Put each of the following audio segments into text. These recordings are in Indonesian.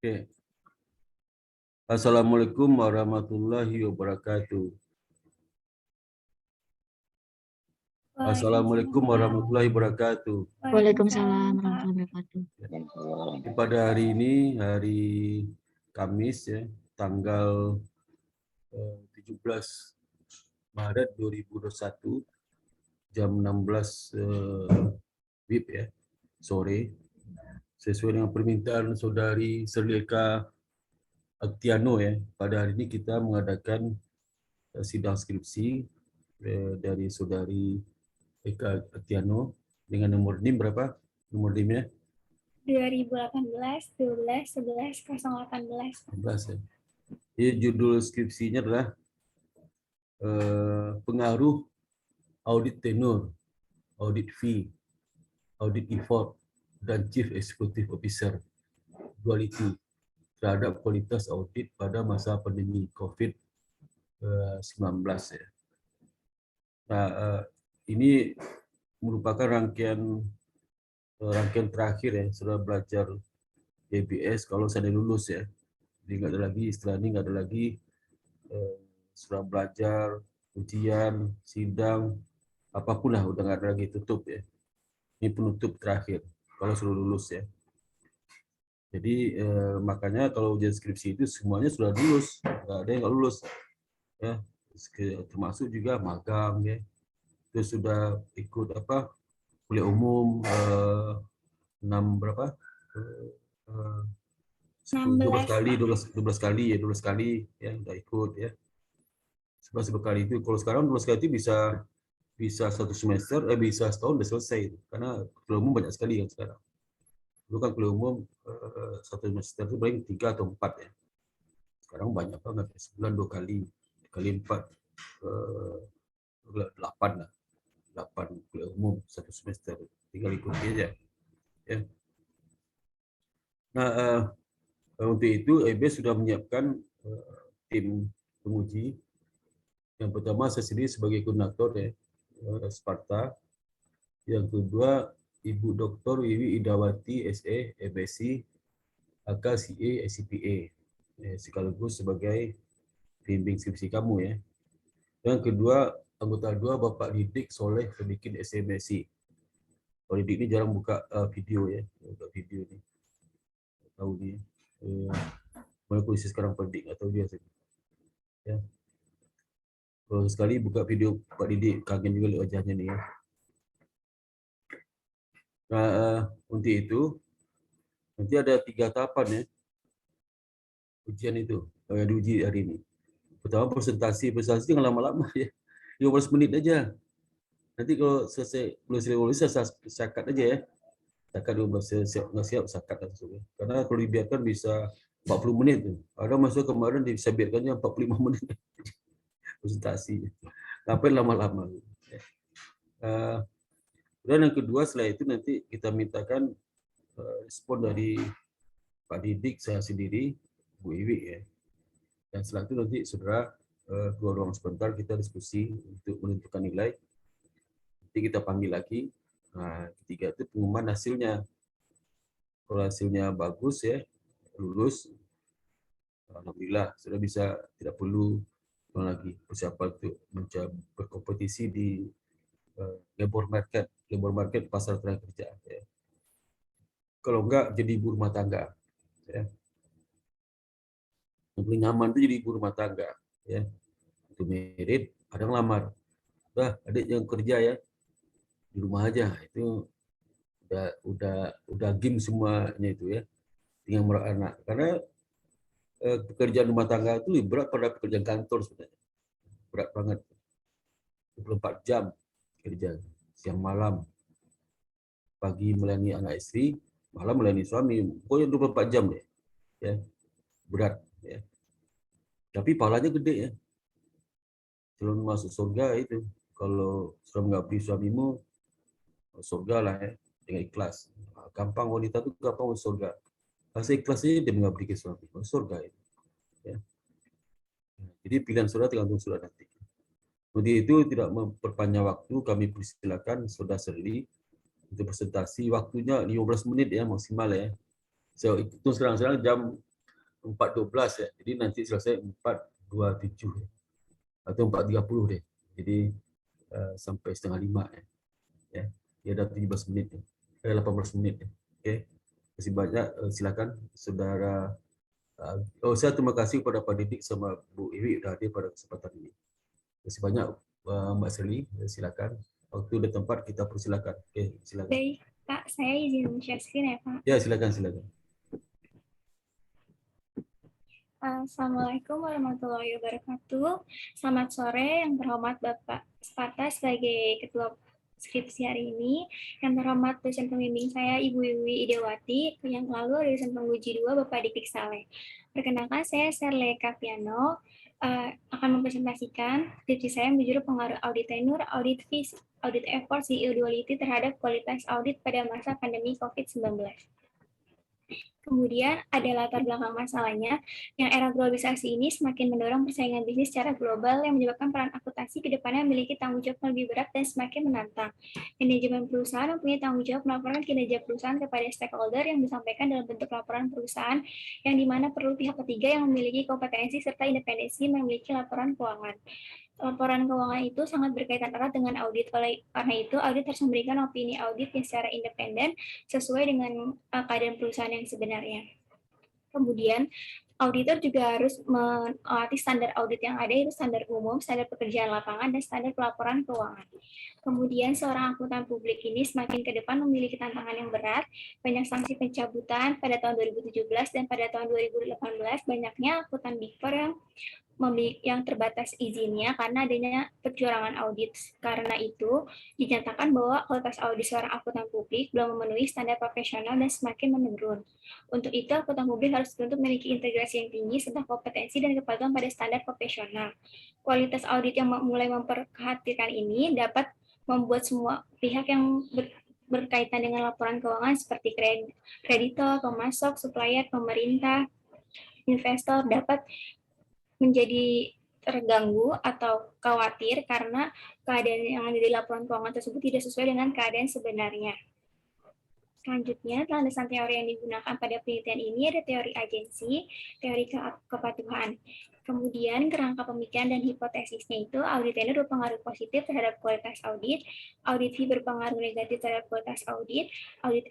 Oke. Assalamualaikum warahmatullahi wabarakatuh. Assalamualaikum warahmatullahi wabarakatuh. Waalaikumsalam warahmatullahi wabarakatuh. Pada hari ini, hari Kamis ya, tanggal 17 Maret 2021, jam 16 WIB ya, sore, sesuai dengan permintaan saudari Serleka Aktiano ya. Pada hari ini kita mengadakan sidang skripsi dari saudari Eka Aktiano dengan nomor NIM berapa? Nomor NIM-nya? 2018 12 11 018. 11 ya. Jadi judul skripsinya adalah pengaruh audit tenure, audit fee, audit effort, dan Chief Executive Officer duality terhadap kualitas audit pada masa pandemi COVID-19 ya. Nah, ini merupakan rangkaian terakhir ya, sudah belajar ABS kalau saya lulus ya. Jadi nggak ada lagi, setelah ini nggak ada lagi sudah belajar, ujian, sidang, apapun lah, udah nggak ada lagi, tutup ya. Ini penutup terakhir kalau sudah lulus ya. Jadi makanya kalau ujian skripsi itu semuanya sudah lulus, nggak ada yang nggak lulus ya, termasuk juga magang ya. Itu sudah ikut apa, kuliah umum 12 kali ya udah ikut ya. 11 kali itu, kalau sekarang 12 kali itu bisa satu semester, bisa setahun udah selesai, karena kuliah umum banyak sekali yang sekarang. Dulu kan kuliah umum satu semester itu paling 3 atau 4 ya. Sekarang banyak banget, sebulan 2 kali, kali 4, 8 lah. 8 kuliah umum satu semester, tinggal ikuti aja. Ya. Nah, untuk itu EBS sudah menyiapkan tim penguji. Yang pertama saya sendiri sebagai koordinator ya, Sparta. Yang kedua Ibu Dr. Wiwi Idawati SE MSc AKCA SCPA sekaligus sebagai pembimbing skripsi kamu ya. Yang kedua anggota 2 Bapak Didik Soleh Sodikin SMSc. Kalau Didik ini jarang buka video ya, buka video ini. Tahu nih. Mana kondisi sekarang Pak Didik atau dia saja. Ya. Kalau sekali buka video Pak Didik, kangen juga lihat wajahnya nih ya. Nah, untuk itu nanti ada 3 tahapan ya ujian itu yang diuji hari ini. Pertama presentasi jangan lama-lama ya, 15 menit aja. Nanti kalau selesai saya sakat aja ya, sakat 12 siap sakat langsung ya. Karena kalau dibiarkan bisa 40 menit tuh. Ada masa kemarin bisa biarkannya 45 menit presentasi. Ngapain lama-lama. Dan yang kedua setelah itu nanti kita mintakan respon dari Pak Didik, saya sendiri, Bu Iwi ya. Dan setelah itu nanti saudara keluar ruang sebentar, kita diskusi untuk menentukan nilai. Nanti kita panggil lagi. Nah, ketiga itu pengumuman hasilnya. Kalau hasilnya bagus ya, lulus, alhamdulillah sudah bisa, tidak perlu lagi persiapan untuk berkompetisi di labor market pasar tenaga kerja. Ya. Kalau enggak jadi ibu rumah tangga. Ya. Yang paling nyaman itu jadi ibu rumah tangga. Ya. Itu merit, ada yang lamar. Adik yang kerja ya di rumah aja, itu udah game semuanya itu ya, tinggal merawat anak. Karena pekerjaan rumah tangga itu lebih berat pada pekerjaan kantor sebenarnya, berat banget. 24 jam kerja, siang malam, pagi melayani anak istri, malam melayani suami, pokoknya 24 jam deh, ya berat ya. Tapi pahalanya gede ya. Sebelum masuk surga itu, kalau sudah mengabdi suamimu, surga lah ya, dengan ikhlas. Gampang, wanita itu gampang masuk surga. Rasa ikhlasnya dia mengabdi ke suami, surga itu. Ya. Jadi pilihan saudara tergantung saudara nanti. Untuk itu tidak memperpanjang waktu, kami persilakan saudara Serli untuk presentasi. Waktunya 15 menit ya maksimal ya. So, itu sekarang jam 4.12 ya. Jadi nanti selesai 4.27 ya. Atau 4.30 deh. Jadi sampai setengah 5 ya. Ya. Dia ada 17 menit ya. 18 menit ya. Oke. Terima kasih banyak. Silakan saudara. Saya terima kasih kepada Pak Didik sama Bu Iwi sudah hadir pada kesempatan ini. Terima kasih banyak Mbak Sri. Silakan. Waktu dan tempat kita persilakan. Oke, silakan. Baik, Pak, saya izin share screen ya, Pak. Ya, silakan. Assalamualaikum warahmatullahi wabarakatuh. Selamat sore yang terhormat Bapak Sparta sebagai Ketua Skripsi hari ini. Yang terhormat dosen pembimbing saya Ibu Wiwi Idewati, yang lalu dosen penguji 2 Bapak Didik Saleh. Perkenalkan, saya Serle Kapiano, akan mempresentasikan skripsi saya yang berjudul pengaruh audit tenure, audit fees, audit effort, CEO duality terhadap kualitas audit pada masa pandemi COVID-19. Kemudian ada latar belakang masalahnya, yang era globalisasi ini semakin mendorong persaingan bisnis secara global yang menyebabkan peran akuntansi ke depannya memiliki tanggung jawab lebih berat dan semakin menantang. Manajemen perusahaan mempunyai tanggung jawab melaporkan kinerja perusahaan kepada stakeholder yang disampaikan dalam bentuk laporan perusahaan, yang dimana perlu pihak ketiga yang memiliki kompetensi serta independensi memiliki laporan keuangan. Laporan keuangan itu sangat berkaitan erat dengan audit. Oleh karena itu, audit harus memberikan opini audit yang secara independen sesuai dengan keadaan perusahaan yang sebenarnya. Kemudian, auditor juga harus melatih standar audit yang ada, yaitu standar umum, standar pekerjaan lapangan, dan standar pelaporan keuangan. Kemudian, seorang akuntan publik ini semakin ke depan memiliki tantangan yang berat, banyak sanksi pencabutan pada tahun 2017 dan pada tahun 2018 banyaknya akuntan Big Four yang terbatas izinnya karena adanya kecurangan audit. Karena itu, dinyatakan bahwa kualitas audit seorang akuntan publik belum memenuhi standar profesional dan semakin menurun. Untuk itu, akuntan publik harus dituntut memiliki integrasi yang tinggi serta kompetensi dan kepatuhan pada standar profesional. Kualitas audit yang mulai memperhatikan ini dapat membuat semua pihak yang berkaitan dengan laporan keuangan seperti kreditor, pemasok, supplier, pemerintah, investor dapat menjadi terganggu atau khawatir karena keadaan yang ada di laporan keuangan tersebut tidak sesuai dengan keadaan sebenarnya. Selanjutnya, landasan teori yang digunakan pada penelitian ini ada teori agensi, teori kepatuhan. Kemudian, kerangka pemikiran dan hipotesisnya itu, audit tenure berpengaruh positif terhadap kualitas audit fee berpengaruh negatif terhadap kualitas audit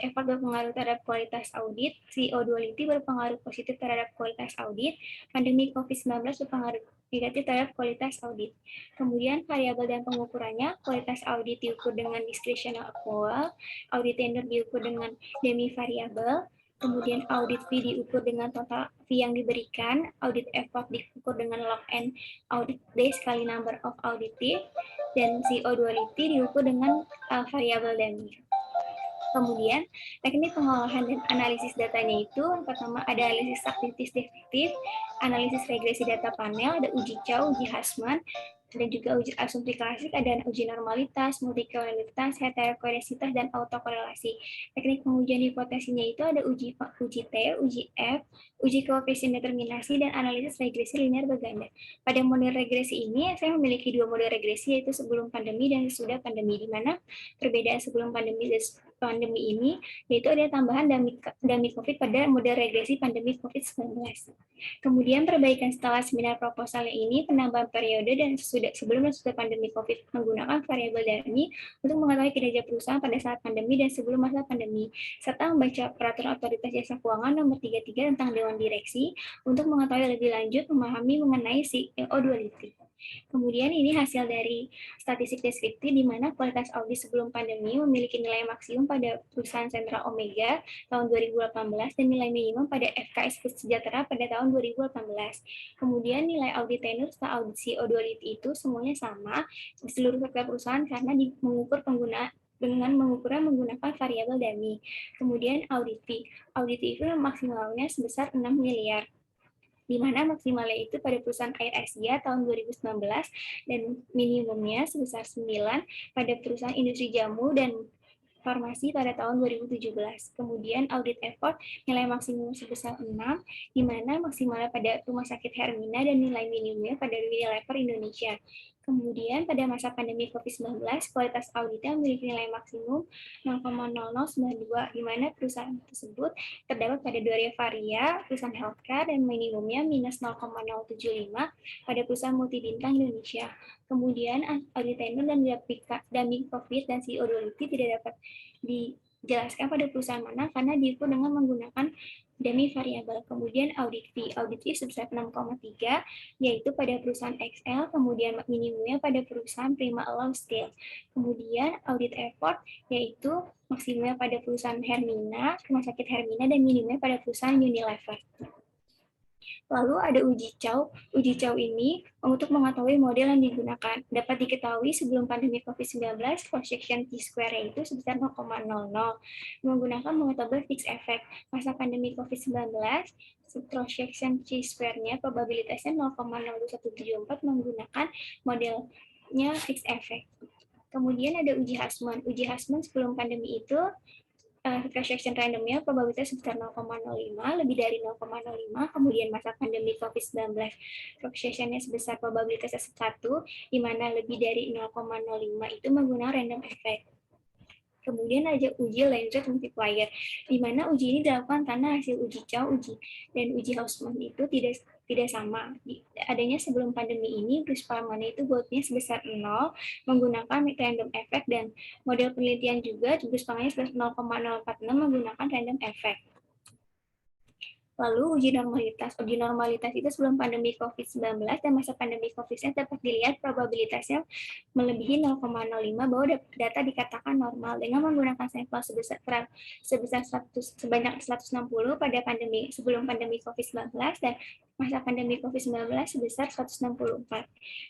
effort berpengaruh terhadap kualitas audit, CEO duality berpengaruh positif terhadap kualitas audit, pandemi COVID-19 berpengaruh negatif terhadap kualitas audit. Kemudian, variabel dan pengukurannya, kualitas audit diukur dengan discretional accrual, audit tenure diukur dengan demi variabel, kemudian audit fee diukur dengan total fee yang diberikan, audit effort diukur dengan log and audit days kali number of audited, dan CO duality diukur dengan variabel demi. Kemudian, teknik pengolahan dan analisis datanya itu, pertama ada analisis statistik deskriptif, analisis regresi data panel, ada uji Chow, uji Hassman, dan juga uji asumsi klasik, ada uji normalitas, multikolonialitas, heterokoresitas, dan autokorelasi. Teknik pengujian hipotesinya itu ada uji T, uji F, uji koefisien determinasi, dan analisis regresi linear berganda. Pada model regresi ini, saya memiliki 2 model regresi, yaitu sebelum pandemi dan sesudah pandemi, di mana perbedaan sebelum pandemi dan pandemi ini, yaitu ada tambahan dummy COVID pada model regresi pandemi COVID-19. Kemudian perbaikan setelah seminar proposalnya ini, penambahan periode dan sebelum dan sesudah pandemi COVID menggunakan variabel dummy untuk mengetahui kinerja perusahaan pada saat pandemi dan sebelum masa pandemi, serta membaca peraturan otoritas jasa keuangan nomor 33 tentang Dewan Direksi untuk mengetahui lebih lanjut memahami mengenai CEO duality. Kemudian ini hasil dari statistik deskriptif di mana kualitas audit sebelum pandemi memiliki nilai maksimum pada perusahaan Sentral Omega tahun 2018 dan nilai minimum pada FKS Sejahtera pada tahun 2018. Kemudian nilai audit tenure serta audit CEO duality itu semuanya sama di seluruh sektor perusahaan karena mengukur mengukurnya menggunakan variabel dummy. Kemudian audit fee itu maksimalnya sebesar 6 miliar. Di mana maksimalnya itu pada perusahaan Air Asia tahun 2019 dan minimumnya sebesar 9 pada perusahaan industri jamu dan farmasi pada tahun 2017. Kemudian audit effort nilai maksimum sebesar 6, di mana maksimalnya pada Rumah Sakit Hermina dan nilai minimumnya pada Unilever Indonesia. Kemudian pada masa pandemi COVID-19, kualitas auditnya memiliki nilai maksimum 0,0092, di mana perusahaan tersebut terdapat pada 2 varia, perusahaan healthcare, dan minimumnya minus 0,075 pada perusahaan multibintang Indonesia. Kemudian audit tenure dan dumping profit dan CEO duality tidak dapat dijelaskan pada perusahaan mana karena diukur dengan menggunakan dummy variabel. Kemudian audit fee sebesar 6,3 yaitu pada perusahaan XL, kemudian minimumnya pada perusahaan Prima Alloy Steel. Kemudian audit effort yaitu maksimumnya pada perusahaan Hermina, Rumah Sakit Hermina, dan minimumnya pada perusahaan Unilever. Lalu ada uji CAW. Uji CAW ini untuk mengetahui model yang digunakan. Dapat diketahui sebelum pandemi COVID-19, cross section T-square itu sebesar 0,00. Menggunakan mutable fixed effect. Masa pandemi COVID-19, cross section T-square-nya probabilitasnya 0,0174 menggunakan modelnya fixed effect. Kemudian ada uji Hussman. Uji Hussman sebelum pandemi itu cross section randomnya probabilitas sebesar 0,05, lebih dari 0,05, kemudian masa pandemi COVID-19 cross sectionnya sebesar probabilitasnya 1, di mana lebih dari 0,05 itu menggunakan random effect. Kemudian ada uji Lange multiplier, di mana uji ini dilakukan karena hasil uji CAW dan uji Hussman itu tidak sama. Adanya sebelum pandemi ini, Bruce Palman itu buatnya sebesar 0, menggunakan random effect, dan model penelitian juga Bruce Palman sebesar 0,046 menggunakan random effect. Lalu uji normalitas. Uji normalitas itu sebelum pandemi COVID-19 dan masa pandemi COVID-19 dapat dilihat probabilitasnya melebihi 0,05 bahwa data dikatakan normal dengan menggunakan sampel sebanyak 160 pada pandemi sebelum pandemi COVID-19 dan masa pandemi COVID-19 sebesar 164.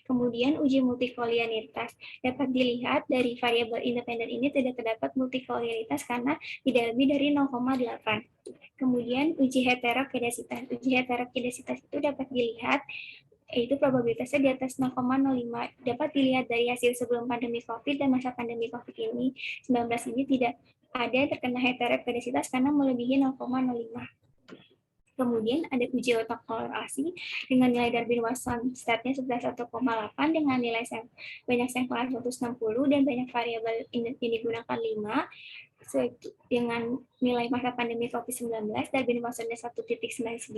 Kemudian uji multikolinearitas. Dapat dilihat dari variabel independen ini tidak terdapat multikolinearitas karena tidak lebih dari 0,8. Kemudian uji heterokedasitas. Uji heterokedasitas itu dapat dilihat yaitu probabilitasnya di atas 0,05. Dapat dilihat dari hasil sebelum pandemi COVID dan masa pandemi COVID-19 ini tidak ada yang terkena heterokedasitas karena melebihi 0,05. Kemudian ada uji autokorelasi dengan nilai Darwin-Watson statnya sebesar 1,8 dengan nilai banyak sampel 160 dan banyak variabel yang digunakan 5 dengan nilai masa pandemi COVID-19 Darwin-Watsonnya 1,99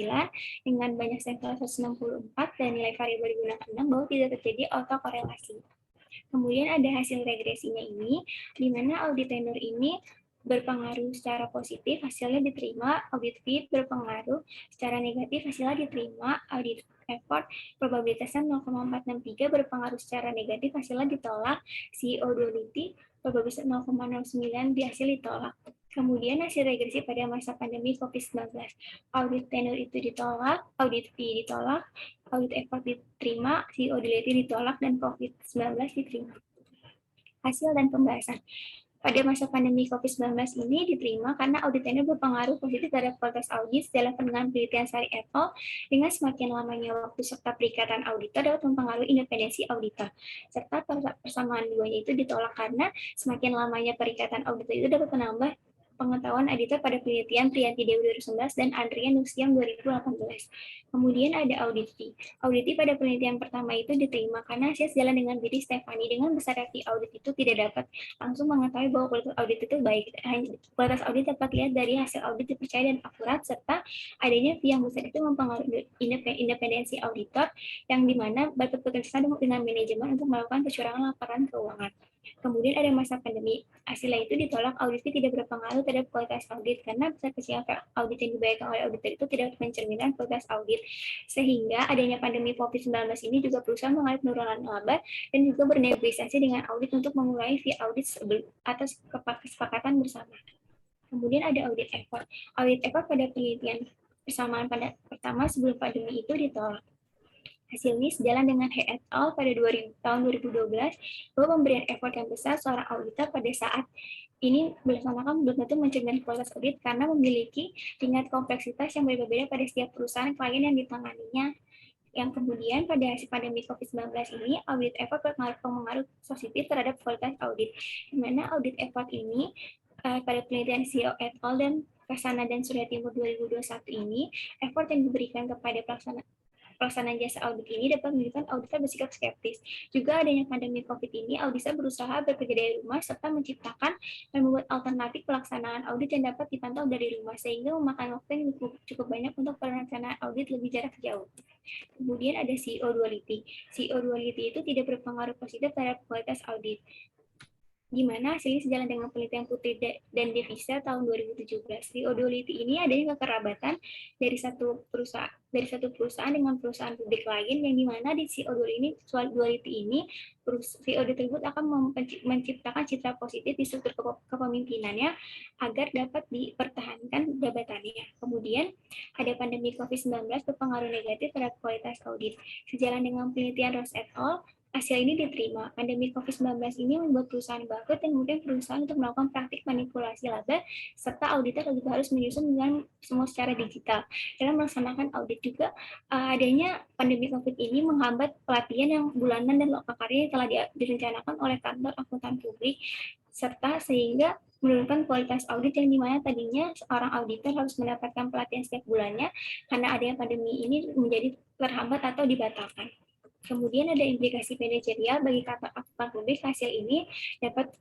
dengan banyak sampel 164 dan nilai variabel digunakan 6 bahwa tidak terjadi autokorelasi. Kemudian ada hasil regresinya ini, di mana audit tenure ini berpengaruh secara positif, hasilnya diterima, audit fit berpengaruh secara negatif, hasilnya diterima, audit effort probabilitasnya 0,463 berpengaruh secara negatif, hasilnya ditolak, CEO duality probabilitas 0,09 di hasil ditolak. Kemudian hasil regresi pada masa pandemi COVID-19, audit tenure itu ditolak, audit fee ditolak, audit effort diterima, CEO duality ditolak, dan COVID-19 diterima. Hasil dan pembahasan. Pada masa pandemi COVID-19 ini diterima karena audit tenure berpengaruh positif terhadap kualitas audit dalam penilaian penelitian Sari et al. Dengan semakin lamanya waktu serta perikatan auditor dapat mempengaruhi independensi auditor. Serta persamaan duanya itu ditolak karena semakin lamanya perikatan auditor itu dapat menambah pengetahuan auditor pada penelitian Priyanti Dewi 2019 dan Andrea Nusiam 2018. Kemudian ada audit fee. Audit fee pada penelitian pertama itu diterima karena hasil sejalan dengan Billy Stefani dengan besar fee audit itu tidak dapat langsung mengetahui bahwa kualitas audit itu baik. Kualitas audit dapat lihat dari hasil audit dipercaya dan akurat serta adanya fee yang besar itu mempengaruhi independensi auditor yang dimana dapat bekerja dengan manajemen untuk melakukan kecurangan laporan keuangan. Kemudian ada masa pandemi. Hasilnya itu ditolak, audit fee tidak berpengaruh terhadap kualitas audit karena besar kecil audit yang dibayarkan oleh auditor itu tidak mencerminkan kualitas audit. Sehingga adanya pandemi COVID-19 ini juga perusahaan mengalami penurunan laba dan juga bernegosiasi dengan audit untuk mengurangi fee audit atas kesepakatan bersama. Kemudian ada audit effort. Audit effort pada penelitian persamaan pada pertama sebelum pandemi itu ditolak. Hasilnya sejalan dengan He et al. Pada tahun 2012 bahwa pemberian effort yang besar seorang auditor pada saat ini dilaksanakan belum tentu mencerminkan kualitas audit karena memiliki tingkat kompleksitas yang berbeda-beda pada setiap perusahaan klien yang ditanganinya. Yang kemudian pada hasil pandemi COVID-19 ini, audit effort berpengaruh positif terhadap kualitas audit. Di mana audit effort ini pada penelitian CEO et al. Dan Kasana dan Surya Timur 2021 ini, effort yang diberikan kepada pelaksanaan pelaksanaan jasa audit ini dapat menunjukkan auditor bersikap skeptis. Juga adanya pandemi COVID ini, auditor berusaha bekerja dari rumah serta menciptakan dan membuat alternatif pelaksanaan audit yang dapat dipantau dari rumah, sehingga memakan waktu yang cukup banyak untuk perencanaan audit lebih jarak jauh. Kemudian ada CEO duality. CEO duality itu tidak berpengaruh positif terhadap kualitas audit, di mana hasilnya sejalan dengan penelitian Putri dan Devisa tahun 2017. CEO duality ini adanya kekerabatan dari satu perusahaan dengan perusahaan publik lain, yang dimana di CEO duality ini CEO tersebut akan menciptakan citra positif di struktur kepemimpinannya agar dapat dipertahankan jabatannya. Kemudian ada pandemi COVID-19 berpengaruh negatif terhadap kualitas audit. Sejalan dengan penelitian Ross et al., hasil ini diterima. Pandemi COVID-19 ini membuat perusahaan bangkrut dan kemudian perusahaan untuk melakukan praktik manipulasi laba, serta auditor juga harus menyusun dengan semua secara digital. Dalam melaksanakan audit juga, adanya pandemi COVID ini menghambat pelatihan yang bulanan dan lokakarya yang telah direncanakan oleh kantor akuntan publik, serta sehingga menurunkan kualitas audit yang dimana tadinya seorang auditor harus mendapatkan pelatihan setiap bulannya, karena adanya pandemi ini menjadi terhambat atau dibatalkan. Kemudian ada implikasi manajerial bagi kantor akuntan publik. Hasil ini dapat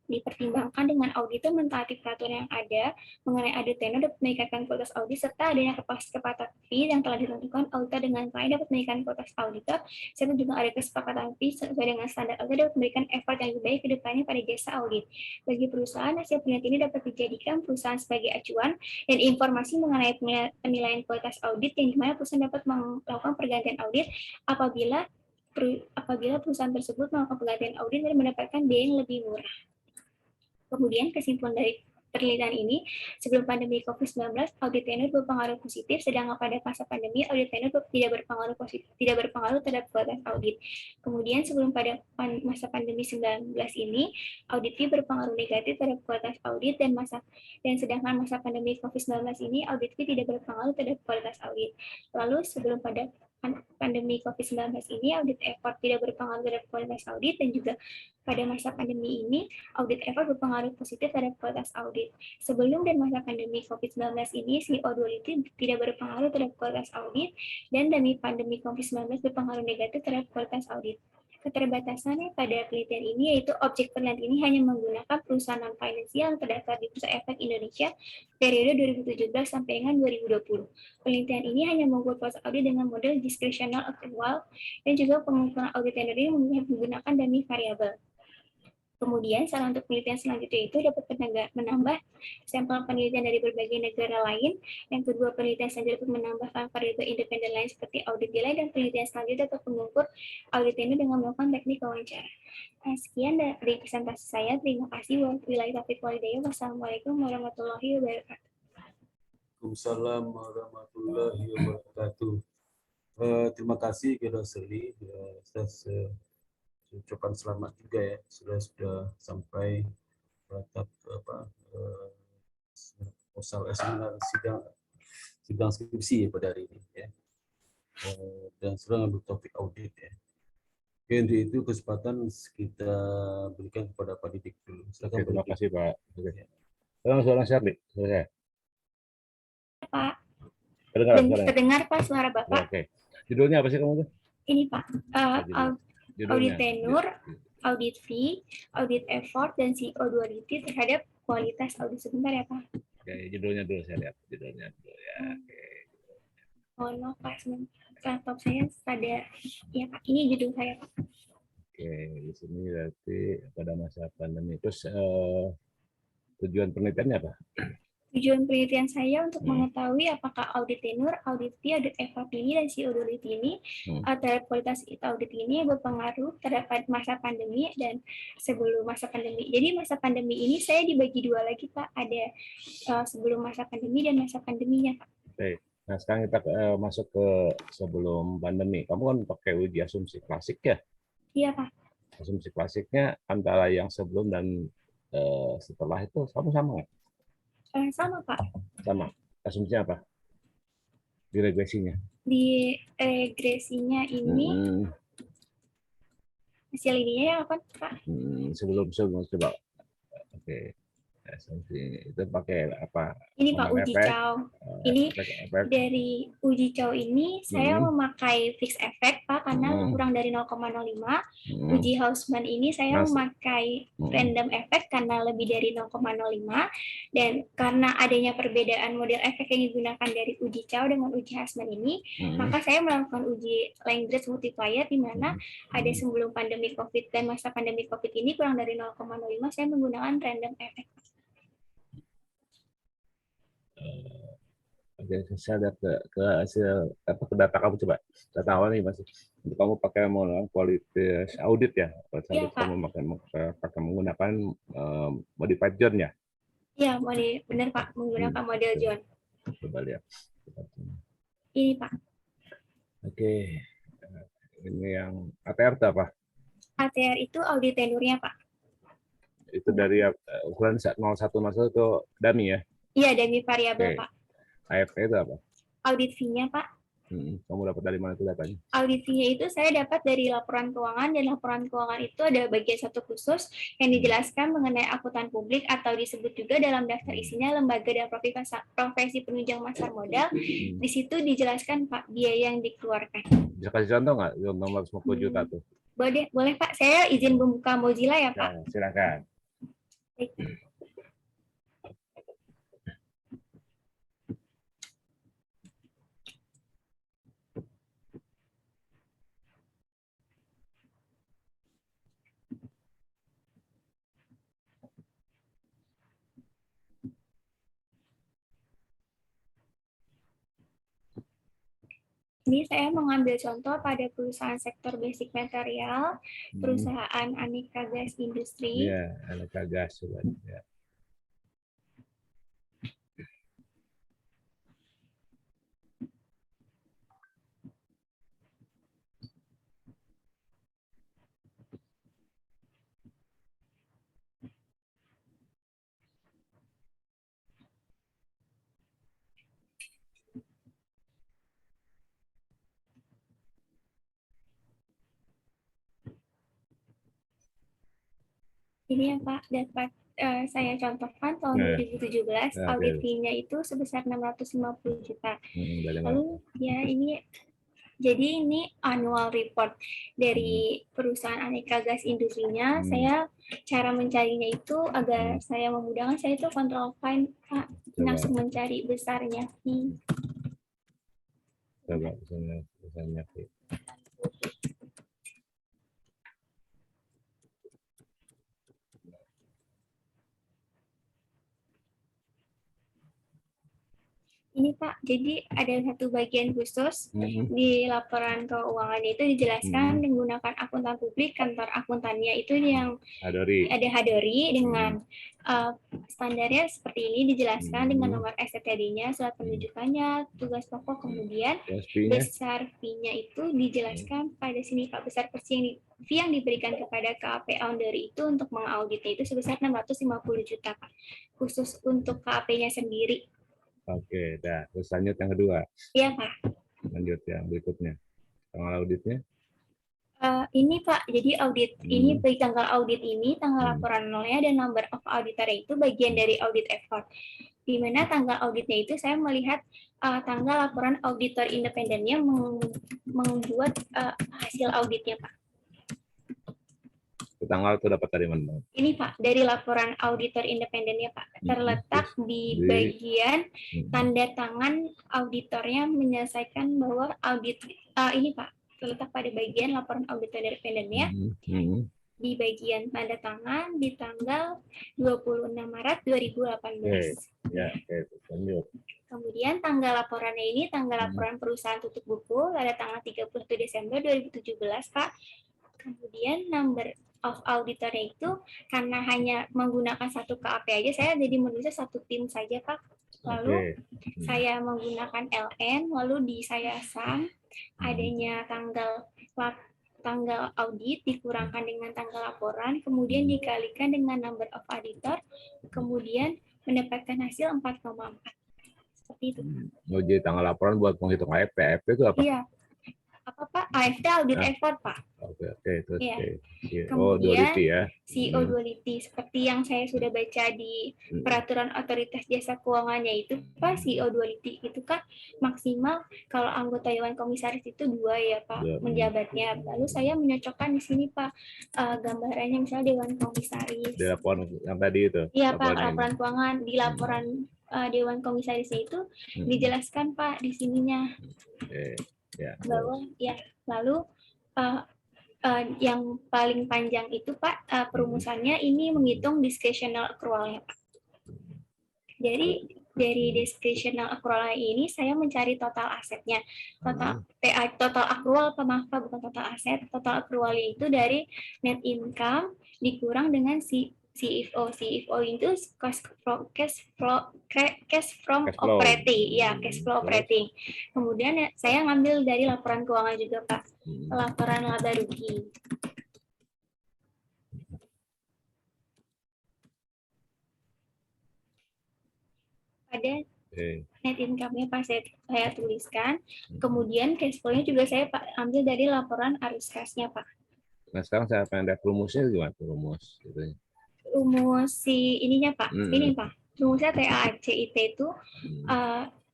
dipertimbangkan dengan auditor mentaati peraturan yang ada mengenai audit tenor dapat meningkatkan kualitas audit, serta adanya kepatuhan fee yang telah ditentukan auditor dengan klien dapat meningkatkan kualitas auditor, serta juga ada kesepakatan fee sesuai dengan standar auditor dapat memberikan effort yang lebih baik ke depannya pada jasa audit. Bagi perusahaan, hasil penelitian ini dapat dijadikan perusahaan sebagai acuan dan informasi mengenai penilaian kualitas audit, yang dimana perusahaan dapat melakukan pergantian audit apabila perusahaan tersebut melakukan pergantian audit dan mendapatkan biaya yang lebih murah. Kemudian kesimpulan dari penelitian ini, sebelum pandemi COVID-19, audit tenor berpengaruh positif, sedangkan pada masa pandemi, audit tenor tidak berpengaruh terhadap kualitas audit. Kemudian sebelum pada masa pandemi 19 ini, audit fee berpengaruh negatif terhadap kualitas audit, dan sedangkan masa pandemi COVID-19 ini, audit fee tidak berpengaruh terhadap kualitas audit. Lalu sebelum pada pandemi COVID-19 ini, audit effort tidak berpengaruh terhadap kualitas audit, dan juga pada masa pandemi ini, audit effort berpengaruh positif terhadap kualitas audit. Sebelum dan masa pandemi COVID-19 ini, CEO duality tidak berpengaruh terhadap kualitas audit, dan demi pandemi COVID-19 berpengaruh negatif terhadap kualitas audit. Keterbatasannya pada penelitian ini yaitu objek penelitian ini hanya menggunakan perusahaan non-finansial yang terdaftar di Bursa Efek Indonesia periode 2017 sampai dengan 2020. Penelitian ini hanya membuat kualitas audit dengan model discretional accrual, dan juga pengukuran audit tenor ini menggunakan dummy variabel. Kemudian, saran untuk penelitian selanjutnya itu dapat menambah sampel penelitian dari berbagai negara lain. Yang kedua, penelitian selanjutnya dapat menambahkan variabel independen lain seperti audit delay, dan penelitian selanjutnya dapat mengukur audit ini dengan melakukan teknik wawancara. Sekian dari presentasi saya. Terima kasih. Wabillahi taufiq wal hidayah. Wassalamualaikum warahmatullahi wabarakatuh. Waalaikumsalam warahmatullahi wabarakatuh. Terima kasih kepada Seli atas ucapan selamat juga ya, sudah sampai tahap sidang skripsi ya pada hari ini ya, dan sudah ngambil topik audit ya. Oke, untuk itu kesempatan kita berikan kepada Pak Didik dulu. Silakan. Terima kasih Pak. Soalan Shirley, selesai. Pak. Terdengar Pak suara Bapak. Oke. Judulnya apa sih kamu tuh? Ini Pak. Audit tenor, audit fee, audit effort, dan CEO duality terhadap kualitas audit. Sebentar ya Pak. Oke, judulnya dulu saya lihat. Judulnya dulu ya. Oke. Oh no Pak, laptop saya ada. Ya Pak, ini judul saya Pak. Oke, di sini berarti pada masa pandemi. Terus tujuan penelitiannya apa? Tujuan penelitian saya untuk mengetahui apakah audit tenor, audit fee, audit effort ini, dan CEO duality ini terhadap kualitas audit ini berpengaruh terhadap masa pandemi dan sebelum masa pandemi. Jadi masa pandemi ini saya dibagi dua lagi Pak, ada sebelum masa pandemi dan masa pandeminya Pak. Oke. Nah sekarang kita masuk ke sebelum pandemi. Kamu kan pakai uji asumsi klasik ya? Iya Pak. Asumsi klasiknya antara yang sebelum dan setelah itu sama nggak? Sama Pak. Sama. Asumsinya apa? Di regresinya? Di regresinya ini hasil ininya ya apa Pak? Sebelum coba. Oke. asumsi itu pakai apa? Ini Pak, Common uji effect, cow. Ini efek. dari uji cow ini saya Hmm. memakai fixed effect Pak, karena Hmm. kurang dari 0,05. Hmm. Uji Houseman ini saya Mas- memakai random effect karena lebih dari 0,05. Dan karena adanya perbedaan model efek yang digunakan dari uji cow dengan uji Houseman ini, maka saya melakukan uji Lagrange multiplier di mana ada sebelum pandemi COVID dan masa pandemi COVID ini kurang dari 0,05 saya menggunakan random effect. Oke, saya lihat ke hasil apa ke data kamu coba. Data awal nih masih. Kamu pakai menggunakan kualitas audit ya? Iya, Pak. Kamu pakai menggunakan modified John ya? Iya, benar Pak, menggunakan model John. Coba lihat. Ini Pak. Oke. Ini yang ATR itu apa? ATR itu audit tenurnya Pak. Itu dari ukuran 0101 itu dummy ya? Iya, dummy variabel Oke. Pak. AFP itu apa? Audit fee-nya Pak. Kamu dapat dari mana itu datanya? Audit fee-nya itu saya dapat dari laporan keuangan, dan laporan keuangan itu ada bagian satu khusus yang dijelaskan mengenai akuntan publik atau disebut juga dalam daftar isinya lembaga dan profesi penunjang pasar modal. Di situ dijelaskan Pak biaya yang dikeluarkan. Bisa kasih contoh nggak? Contoh 150 juta tuh. Boleh Pak, saya izin membuka Mozilla ya Pak. Ya, silakan. Baik. Ini saya mengambil contoh pada perusahaan sektor basic material, perusahaan Aneka Gas Industri. Iya, Aneka Gas. Ya. Ini ya Pak, dapat saya contohkan tahun 2017 audit fee-nya itu sebesar 650 juta. Lalu ya ini annual report dari perusahaan Aneka Gas Industrinya. Saya cara mencarinya itu agar saya memudahkan, saya itu control find Pak, langsung mencari besarnya. Coba besarnya. Ini Pak, jadi ada satu bagian khusus di laporan keuangannya itu dijelaskan menggunakan akuntan publik, kantor akuntannya itu yang ada Hadori dengan standarnya seperti ini, dijelaskan dengan nomor STD-nya, surat penunjukannya, tugas pokok, kemudian besar fee-nya itu dijelaskan pada sini Pak, besar fee yang diberikan kepada KAP Foundry itu untuk mengauditnya itu sebesar 650 juta Pak, khusus untuk KAP-nya sendiri. Oke, dah. Terus lanjut yang kedua. Iya, Pak. Lanjut yang berikutnya. Tanggal auditnya? Ini, Pak. Jadi audit ini, bagi tanggal audit ini, tanggal laporan nolnya dan number of auditor itu bagian dari audit effort. Di mana tanggal auditnya itu saya melihat tanggal laporan auditor independennya membuat hasil auditnya, Pak. Tanggal itu dapat dari mana? Ini Pak, dari laporan auditor independennya Pak, terletak di bagian tanda tangan auditornya menyelesaikan bahwa audit ini Pak, terletak pada bagian laporan auditor independennya di bagian tanda tangan di tanggal 26 Maret 2018. Ya, oke, lanjut. Kemudian tanggal laporannya ini tanggal laporan perusahaan tutup buku pada tanggal 31 Desember 2017 Pak. Kemudian number of auditornya itu karena hanya menggunakan satu KAP aja, saya jadi menulisnya satu tim saja Pak. Lalu saya menggunakan LN, lalu di saya sum adanya tanggal audit dikurangkan dengan tanggal laporan, kemudian dikalikan dengan number of auditor, kemudian mendapatkan hasil 4,4. Seperti itu. Jadi tanggal laporan buat menghitung AFP. AFP itu apa? Iya. apa Pak? AFT audit Ah. effort Pak. Oke, itu. Iya. Oh, Kemudian duality ya. CEO duality seperti yang saya sudah baca di peraturan otoritas jasa keuangannya itu Pak, CEO duality itu kan maksimal kalau anggota dewan komisaris itu 2 ya Pak menjabatnya. Lalu saya menyocokkan di sini Pak gambarannya misalnya dewan komisaris. Di laporan yang tadi itu. Iya Pak, laporan laporan keuangan di laporan dewan komisarisnya itu dijelaskan Pak di sininya. Oke. Ya. Bahwa ya lalu yang paling panjang itu Pak perumusannya ini menghitung discretional accrual-nya Pak. Jadi dari discretional accrual ini saya mencari total asetnya. Total accrual Pak, maaf Pak, bukan total aset. Total accrual itu dari net income dikurang dengan CFO. CFO itu cash from operating, ya cash flow operating. Kemudian saya ngambil dari laporan keuangan juga Pak, laporan laba rugi. Ada net income-nya Pak saya tuliskan. Kemudian cash flow-nya juga saya ambil dari laporan arus kasnya Pak. Nah sekarang saya pengen lihat rumusnya gimana rumus gitu. Rumus si ininya Pak, ini Pak. Rumusnya TACIT itu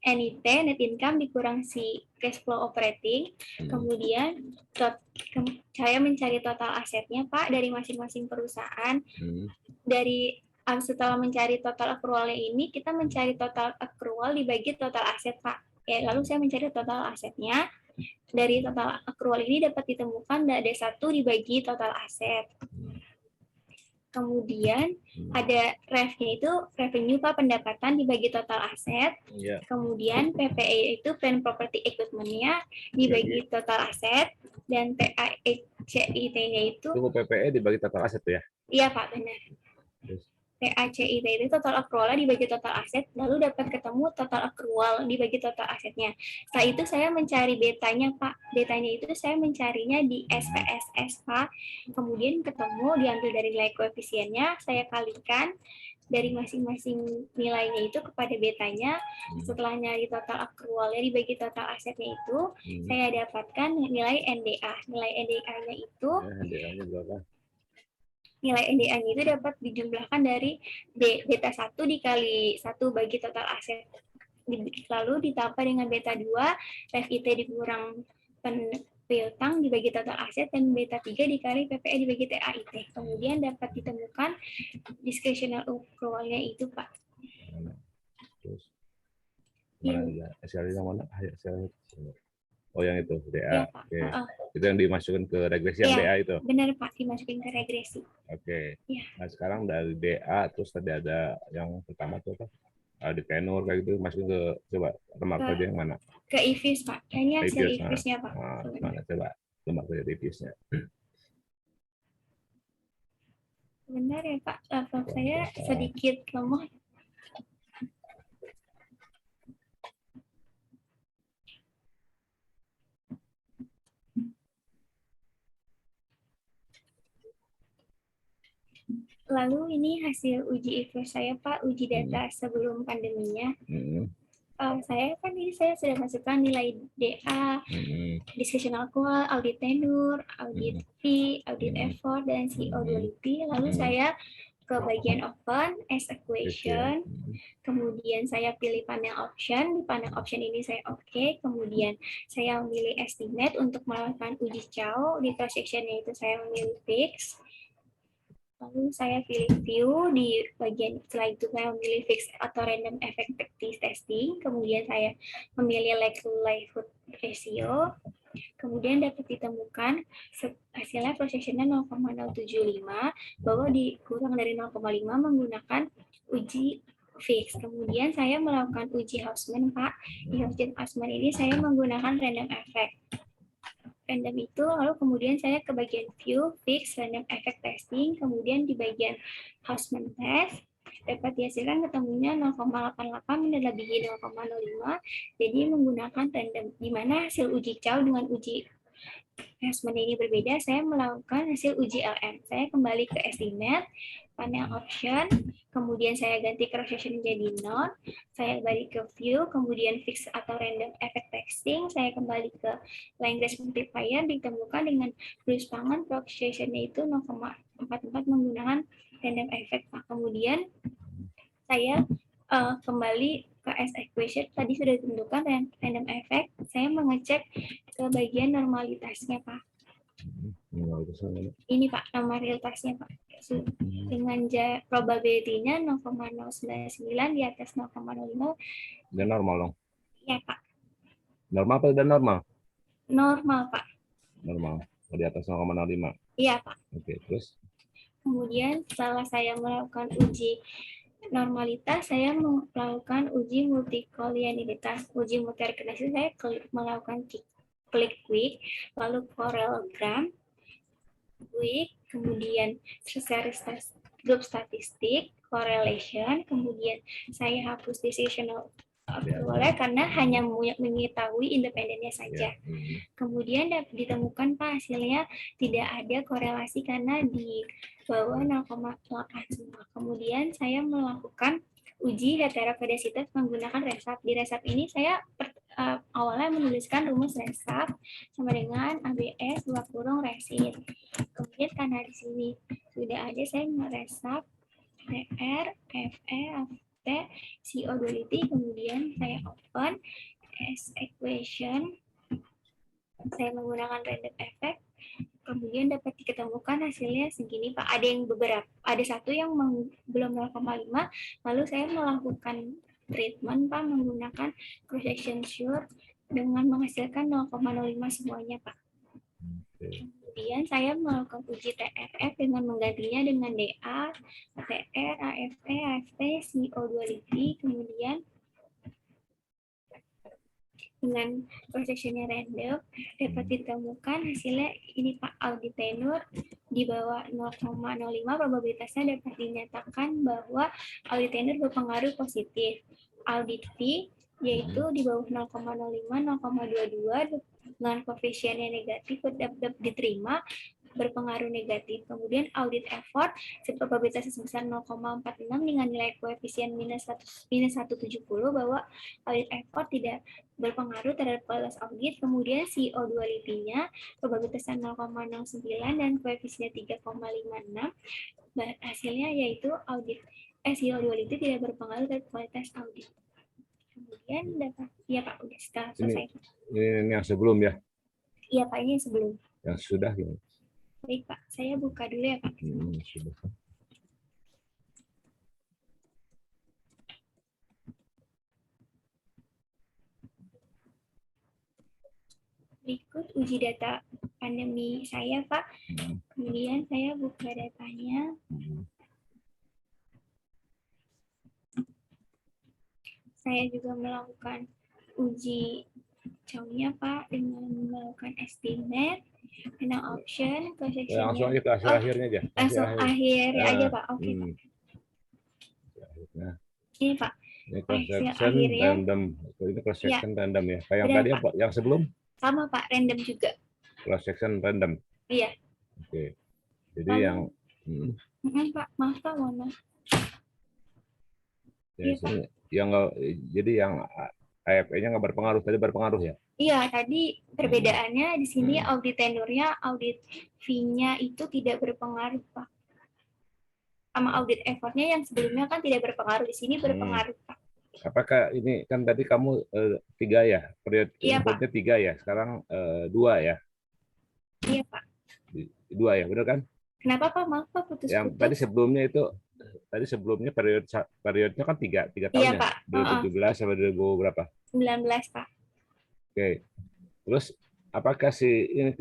NIT, net income dikurang si cash flow operating. Kemudian saya mencari total asetnya Pak dari masing-masing perusahaan. Dari setelah mencari total accrual ini, kita mencari total accrual dibagi total aset Pak. Ya, lalu saya mencari total asetnya. Dari total accrual ini dapat ditemukan ada 1 dibagi total aset. Kemudian ada REV-nya itu revenue Pak, pendapatan dibagi total aset. Kemudian PPE itu plan property equipment-nya dibagi total aset. Dan TACIT-nya itu PPE dibagi total aset ya? Iya Pak, benar. TACIT itu total accrual dibagi total aset, lalu dapat ketemu total accrual dibagi total asetnya. Setelah itu saya mencari betanya Pak. Betanya itu saya mencarinya di SPSS Pak. Kemudian ketemu diambil dari nilai koefisiennya, saya kalikan dari masing-masing nilainya itu kepada betanya. Setelah nyari total accrualnya dibagi total asetnya itu, saya dapatkan nilai NDA. Nilai NDA-nya itu NDA-nya berapa? Nilai NDA-nya itu dapat dijumlahkan dari beta 1 dikali 1 bagi total aset. Lalu ditambah dengan beta 2, REV-IT dikurang piutang dibagi total aset, dan beta 3 dikali PPE dibagi TAIT. Kemudian dapat ditemukan discretional accrual-nya itu Pak. Terus, mana hasilnya mana? Oh yang itu DA. Ya, itu yang dimasukkan ke regresi yang DA itu. Benar Pak, dimasukin ke regresi. Ya. Nah sekarang dari DA terus tadi ada yang pertama tuh apa? Di tenor kayak gitu masukin ke coba remark aja yang mana? Ke IFIS Pak. Kayaknya hasil IFIS-nya Pak. Mana coba remark aja IFIS-nya. Benar ya Pak, laptop saya sedikit lemah. Lalu ini hasil uji IFIS saya Pak, uji data sebelum pandeminya. Saya sudah masukkan nilai DA, discretional accrual, audit tenure, audit fee, audit effort, dan CO duality. Lalu saya ke bagian open as equation, kemudian saya pilih panel option. Di panel option ini saya oke, kemudian saya memilih estimate untuk melakukan uji Chow. Di cross sectionnya itu saya memilih fix. Lalu saya pilih view, di bagian setelah itu saya memilih fix atau random effect testing, kemudian saya memilih likelihood ratio, kemudian dapat ditemukan hasilnya prosesnya 0,075, bahwa dikurang dari 0,5 menggunakan uji fix. Kemudian saya melakukan uji Hausman Pak. Di uji Hausman ini saya menggunakan random effect. Random itu, lalu kemudian saya ke bagian view, fix, random effect testing, kemudian di bagian Hausman test, dapat dihasilkan ketemunya 0,88 melebihi 0,05, jadi menggunakan random, di mana hasil uji Chow dengan uji Hausman ini berbeda. Saya melakukan hasil uji LM, saya kembali ke estimate, panel option, kemudian saya ganti cross section menjadi none, saya balik ke view, kemudian fix atau random effect texting, saya kembali ke language multiplier, ditemukan dengan tulis tangan cross sectionnya itu 0,44 menggunakan random effect, Pak. Kemudian saya kembali ke as equation, tadi sudah ditentukan random effect, saya mengecek ke bagian normalitasnya, Pak. Ini Pak, normalitasnya Pak. Dengan probability-nya 0,099 di atas 0,05. Dan normal dong. Ya Pak. Normal atau dan normal? Normal Pak. Normal. Di atas 0,05. Iya Pak. Oke, terus? Kemudian setelah saya melakukan uji normalitas, saya melakukan uji multikolinearitas. Uji multikolinearitas saya melakukan klik quick, lalu parallelogram, quick, kemudian series group statistik, correlation, kemudian saya hapus decisional boleh karena hanya mengetahui independennya saja. Kemudian ditemukan Pak hasilnya tidak ada korelasi karena di bawah 0,8 semua. Kemudian saya melakukan uji heterovedasitas menggunakan resap. Di resap ini saya awalnya menuliskan rumus resap sama dengan ABS dua kurung resin. Kemudian karena di sini sudah ada, saya meresap TR, FE, FT, CO2 kemudian saya open as equation, saya menggunakan random effect, kemudian dapat diketemukan hasilnya segini Pak. Ada yang ada satu yang belum 0,5, lalu saya melakukan treatment Pak menggunakan cross section sure dengan menghasilkan 0,05 semuanya Pak. Kemudian saya melakukan uji TRF dengan menggantinya dengan DA, ATR, AFE, AFT, CO2 kemudian dengan prosesnya random dapat ditemukan hasilnya ini Pak, audit tenure di bawah 0,05, probabilitasnya dapat dinyatakan bahwa audit tenure berpengaruh positif. Audit fee yaitu di bawah 0,05, 0,22 dengan koefisiennya negatif dapat diterima berpengaruh negatif. Kemudian audit effort probabilitasnya sebesar 0,46 dengan nilai koefisien minus 170 bahwa audit effort tidak berpengaruh terhadap kualitas audit. Kemudian CO2 LIPI-nya probabilitasnya 0,09 dan koefisiennya 3,56. Hasilnya yaitu audit CO2 LIPI tidak berpengaruh terhadap kualitas audit. Kemudian dapat, ya Pak, udah setelah selesai. Ini yang sebelum ya? Iya Pak, ini yang sebelum. Yang sudah ya? Baik Pak, saya buka dulu ya Pak. Sudah. Berikut uji data pandemi saya Pak. Kemudian saya buka datanya. Saya juga melakukan uji count-nya Pak dengan melakukan estimate, final option, langsung aja ke hasil akhirnya aja. Langsung akhir aja Pak. Oke Pak. Ini Pak. Ini cross section random. Ini cross section random ya. Kayak yang tadi apa? Yang sebelum? Sama Pak, random juga. Cross section random. Iya. Oke. Jadi yang Pak, maaf Pak, mohon maaf. Ya, yang jadi yang AFE-nya nggak berpengaruh, tadi berpengaruh ya? Iya, tadi perbedaannya di sini audit tenurnya, audit fee-nya itu tidak berpengaruh, Pak. Sama audit effort-nya yang sebelumnya kan tidak berpengaruh, di sini berpengaruh, Pak. Apakah ini kan tadi kamu 3 ya, periode inputnya 3 ya, sekarang 2 ya? Iya Pak. 2 ya, benar kan? Kenapa Pak? Maaf Pak, putus-putus. Yang tadi sebelumnya itu, periodenya kan 3 tahun iya, ya? Pak. 2017 sampai 2000 berapa? 19 Pak. Oke. Terus apakah yang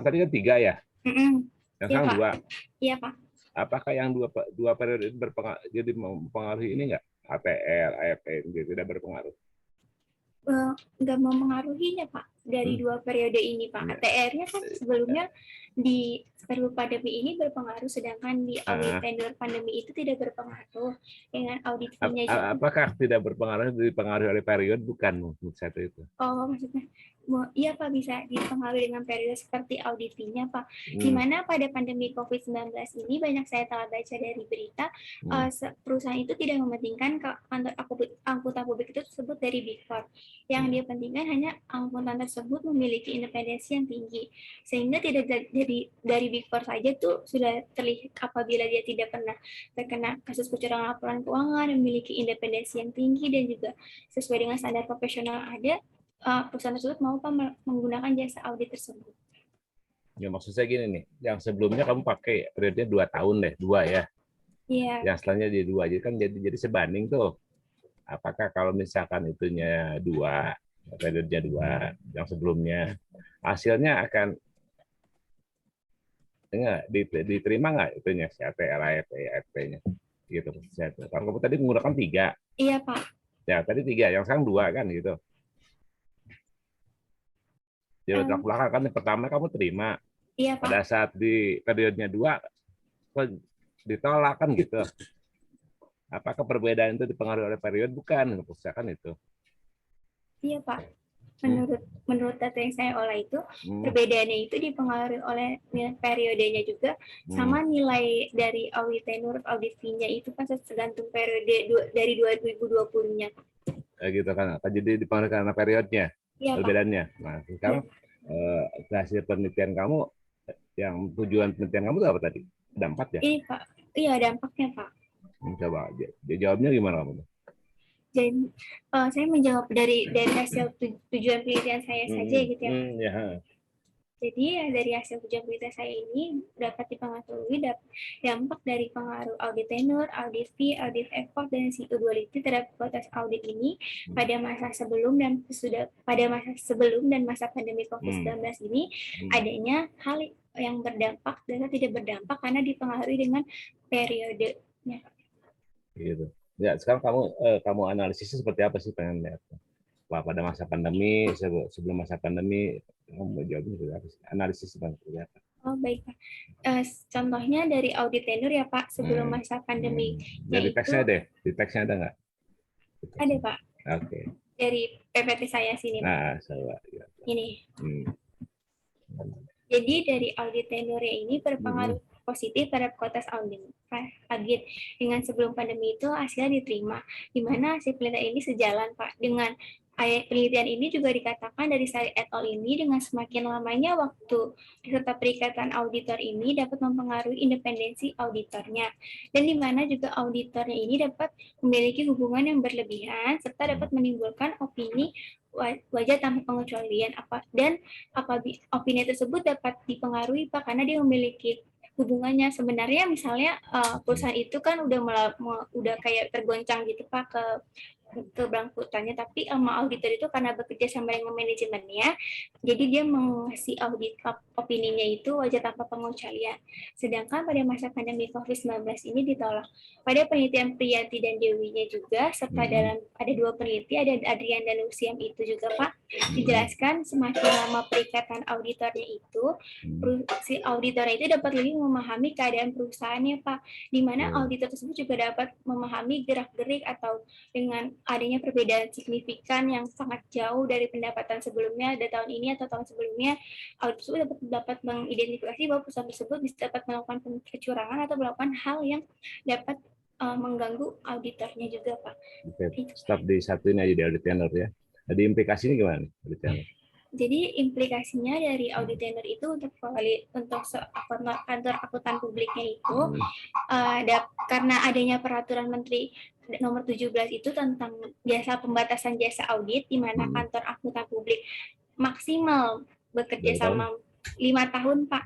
tadi kan 3 ya? Yang sekarang 2? Iya Pak. Apakah yang dua periode itu jadi mempengaruhi ini nggak? ATR, AFE gitu, tidak berpengaruh? Nggak mempengaruhinya Pak dari 2 periode ini Pak. ATR-nya kan sebelumnya di sebelum pandemi ini berpengaruh, sedangkan di audit Ah, tenure pandemi itu tidak berpengaruh dengan audit fee-nya juga. apakah tidak berpengaruh, dipengaruhi oleh periode? Bukan, menurut saya itu. Oh, maksudnya, iya Pak, bisa dipengaruhi dengan periode seperti audit fee-nya Pak. Di Hmm, mana pada pandemi COVID-19 ini banyak saya telah baca dari berita, hmm, perusahaan itu tidak mementingkan kantor angkutan publik itu tersebut dari Big Four. Yang hmm. dia pentingkan hanya angkutan tersebut memiliki independensi yang tinggi. Sehingga tidak dari Big Four saja tuh sudah terlihat apabila dia tidak pernah terkena kasus kecurangan laporan keuangan, memiliki independensi yang tinggi dan juga sesuai dengan standar profesional ada, perusahaan tersebut mau menggunakan jasa audit tersebut. Ya maksud saya gini nih, yang sebelumnya kamu pakai periodenya 2 tahun deh, 2 ya. Iya, Yang setelahnya jadi 2, jadi kan jadi sebanding tuh. Apakah kalau misalkan itunya 2, periodenya 2, yang sebelumnya hasilnya akan enggak diterima nggak itunya CAT, LAEP, EFP-nya gitu. Kalau kamu tadi menggunakan 3, iya Pak. ya tadi 3, yang sekarang 2 kan gitu. Di Em, belakang kan yang pertama kamu terima, iya Pak. pada saat di periodenya 2 kok ditolak kan gitu. Apakah perbedaan itu dipengaruhi oleh periode? Bukan, kan itu. Iya Pak. Hmm. Menurut data yang saya olah itu, Hmm. perbedaannya itu dipengaruhi oleh periodenya juga, sama nilai dari audit tenure, audit fee-nya itu kan tergantung periode dari 2020-nya. Gitu kan. Jadi dipengaruhi karena periodenya, Iya Pak. perbedaannya. Nah, sekarang hasil penelitian kamu, yang tujuan penelitian kamu itu apa tadi? Ada 4 ya? Ini Pak, iya dampaknya Pak. Coba jawabnya gimana kamu? Jadi saya menjawab dari hasil tujuan penelitian saya saja gitu ya Pak. Ya. Jadi dari hasil tujuan penelitian saya ini dapat dipengaruhi dampak dari pengaruh audit tenure, audit fee, audit effort, dan situ duality terhadap proses audit ini pada masa sebelum dan masa pandemi COVID-19 ini adanya hal yang berdampak dan tidak berdampak karena dipengaruhi dengan periodenya. Gitu. Ya, sekarang kamu analisisnya seperti apa sih, pengen lihat? Wah, pada masa pandemi, sebelum masa pandemi, kamu jawabnya seperti apa sih? Analisis seperti apa? Oh baik Pak. Contohnya dari audit tenure ya Pak, sebelum masa pandemi. Dari teksnya deh, di teksnya ada nggak? Ada Pak. Oke. Dari PPT saya sini Pak. Nah, coba. Ya. Ini. Jadi dari audit tenure ini berpengaruh positif terhadap kualitas audit. Dengan sebelum pandemi itu hasilnya diterima, di mana hasil penelitian ini sejalan Pak dengan penelitian ini juga dikatakan dari Sari et al. Ini dengan semakin lamanya waktu serta perikatan auditor ini dapat mempengaruhi independensi auditornya, dan di mana juga auditornya ini dapat memiliki hubungan yang berlebihan serta dapat menimbulkan opini wajah tanpa pengecualian dan opini tersebut dapat dipengaruhi Pak karena dia memiliki hubungannya. Sebenarnya misalnya perusahaan itu kan udah kayak tergoncang gitu Pak ke keberangkutannya, tapi sama auditor itu karena bekerja sama dengan manajemennya, jadi dia mengasih audit opininya itu wajar tanpa pengecualian. Sedangkan pada masa pandemi COVID-19 ini ditolak. Pada penelitian Priyanti dan Dewinya juga, serta ada 2 peneliti, ada Adrian dan Luciam itu juga Pak, dijelaskan semakin lama perikatan auditornya itu, si auditornya itu dapat lebih memahami keadaan perusahaannya Pak, di mana auditor tersebut juga dapat memahami gerak-gerik atau dengan adanya perbedaan signifikan yang sangat jauh dari pendapatan sebelumnya dari tahun ini atau tahun sebelumnya, auditor tersebut dapat mengidentifikasi bahwa perusahaan tersebut bisa dapat melakukan kecurangan atau melakukan hal yang dapat mengganggu auditornya juga Pak. Stop di satu ini aja di audit tenure ya. Jadi implikasinya gimana nih audit tenure? Jadi implikasinya dari audit tenure itu untuk kantor akuntan publiknya itu karena adanya peraturan Menteri nomor 17 itu tentang pembatasan jasa audit, di mana kantor akuntan publik maksimal bekerja sama 5 tahun Pak.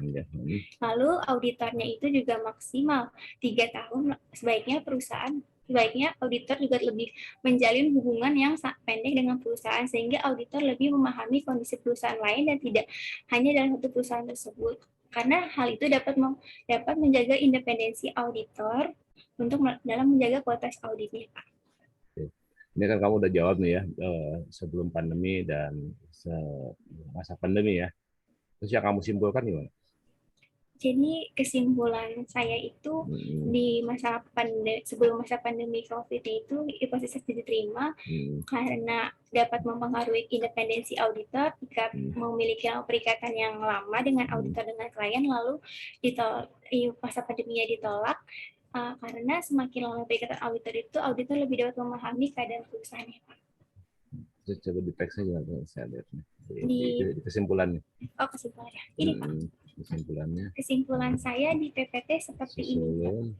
Lalu auditornya itu juga maksimal 3 tahun. Sebaiknya auditor juga lebih menjalin hubungan yang pendek dengan perusahaan, sehingga auditor lebih memahami kondisi perusahaan lain dan tidak hanya dalam satu perusahaan tersebut. Karena hal itu dapat menjaga independensi auditor untuk dalam menjaga kualitas auditnya Pak. Ini kan kamu udah jawab nih ya, sebelum pandemi dan masa pandemi ya. Terus yang kamu simpulkan gimana? Jadi kesimpulan saya itu di sebelum masa pandemi COVID itu posisi diterima karena dapat mempengaruhi independensi auditor jika memiliki perikatan yang lama dengan auditor dengan klien, lalu masa pandeminya ditolak karena semakin lama perikatan auditor lebih dapat memahami keadaan perusahaannya, Pak. Coba diperiksa ya, saya lihat Di kesimpulannya. kesimpulannya ini, Pak. Kesimpulan saya di PPT seperti ini.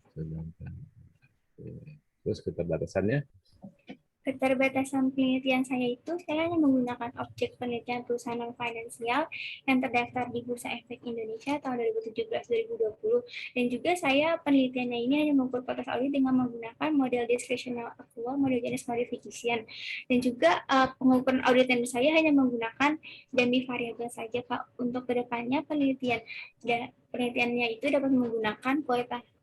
Terus keterbatasannya? Keterbatasan penelitian saya itu, saya hanya menggunakan objek penelitian perusahaan non-finansial yang terdaftar di Bursa Efek Indonesia tahun 2017-2020. Dan juga saya penelitiannya ini hanya mengukur proses audit dengan menggunakan model discretional accrual, model jenis modification. Dan juga pengukuran audit yang saya hanya menggunakan dummy variable saja, Pak. Untuk kedepannya penelitiannya itu dapat menggunakan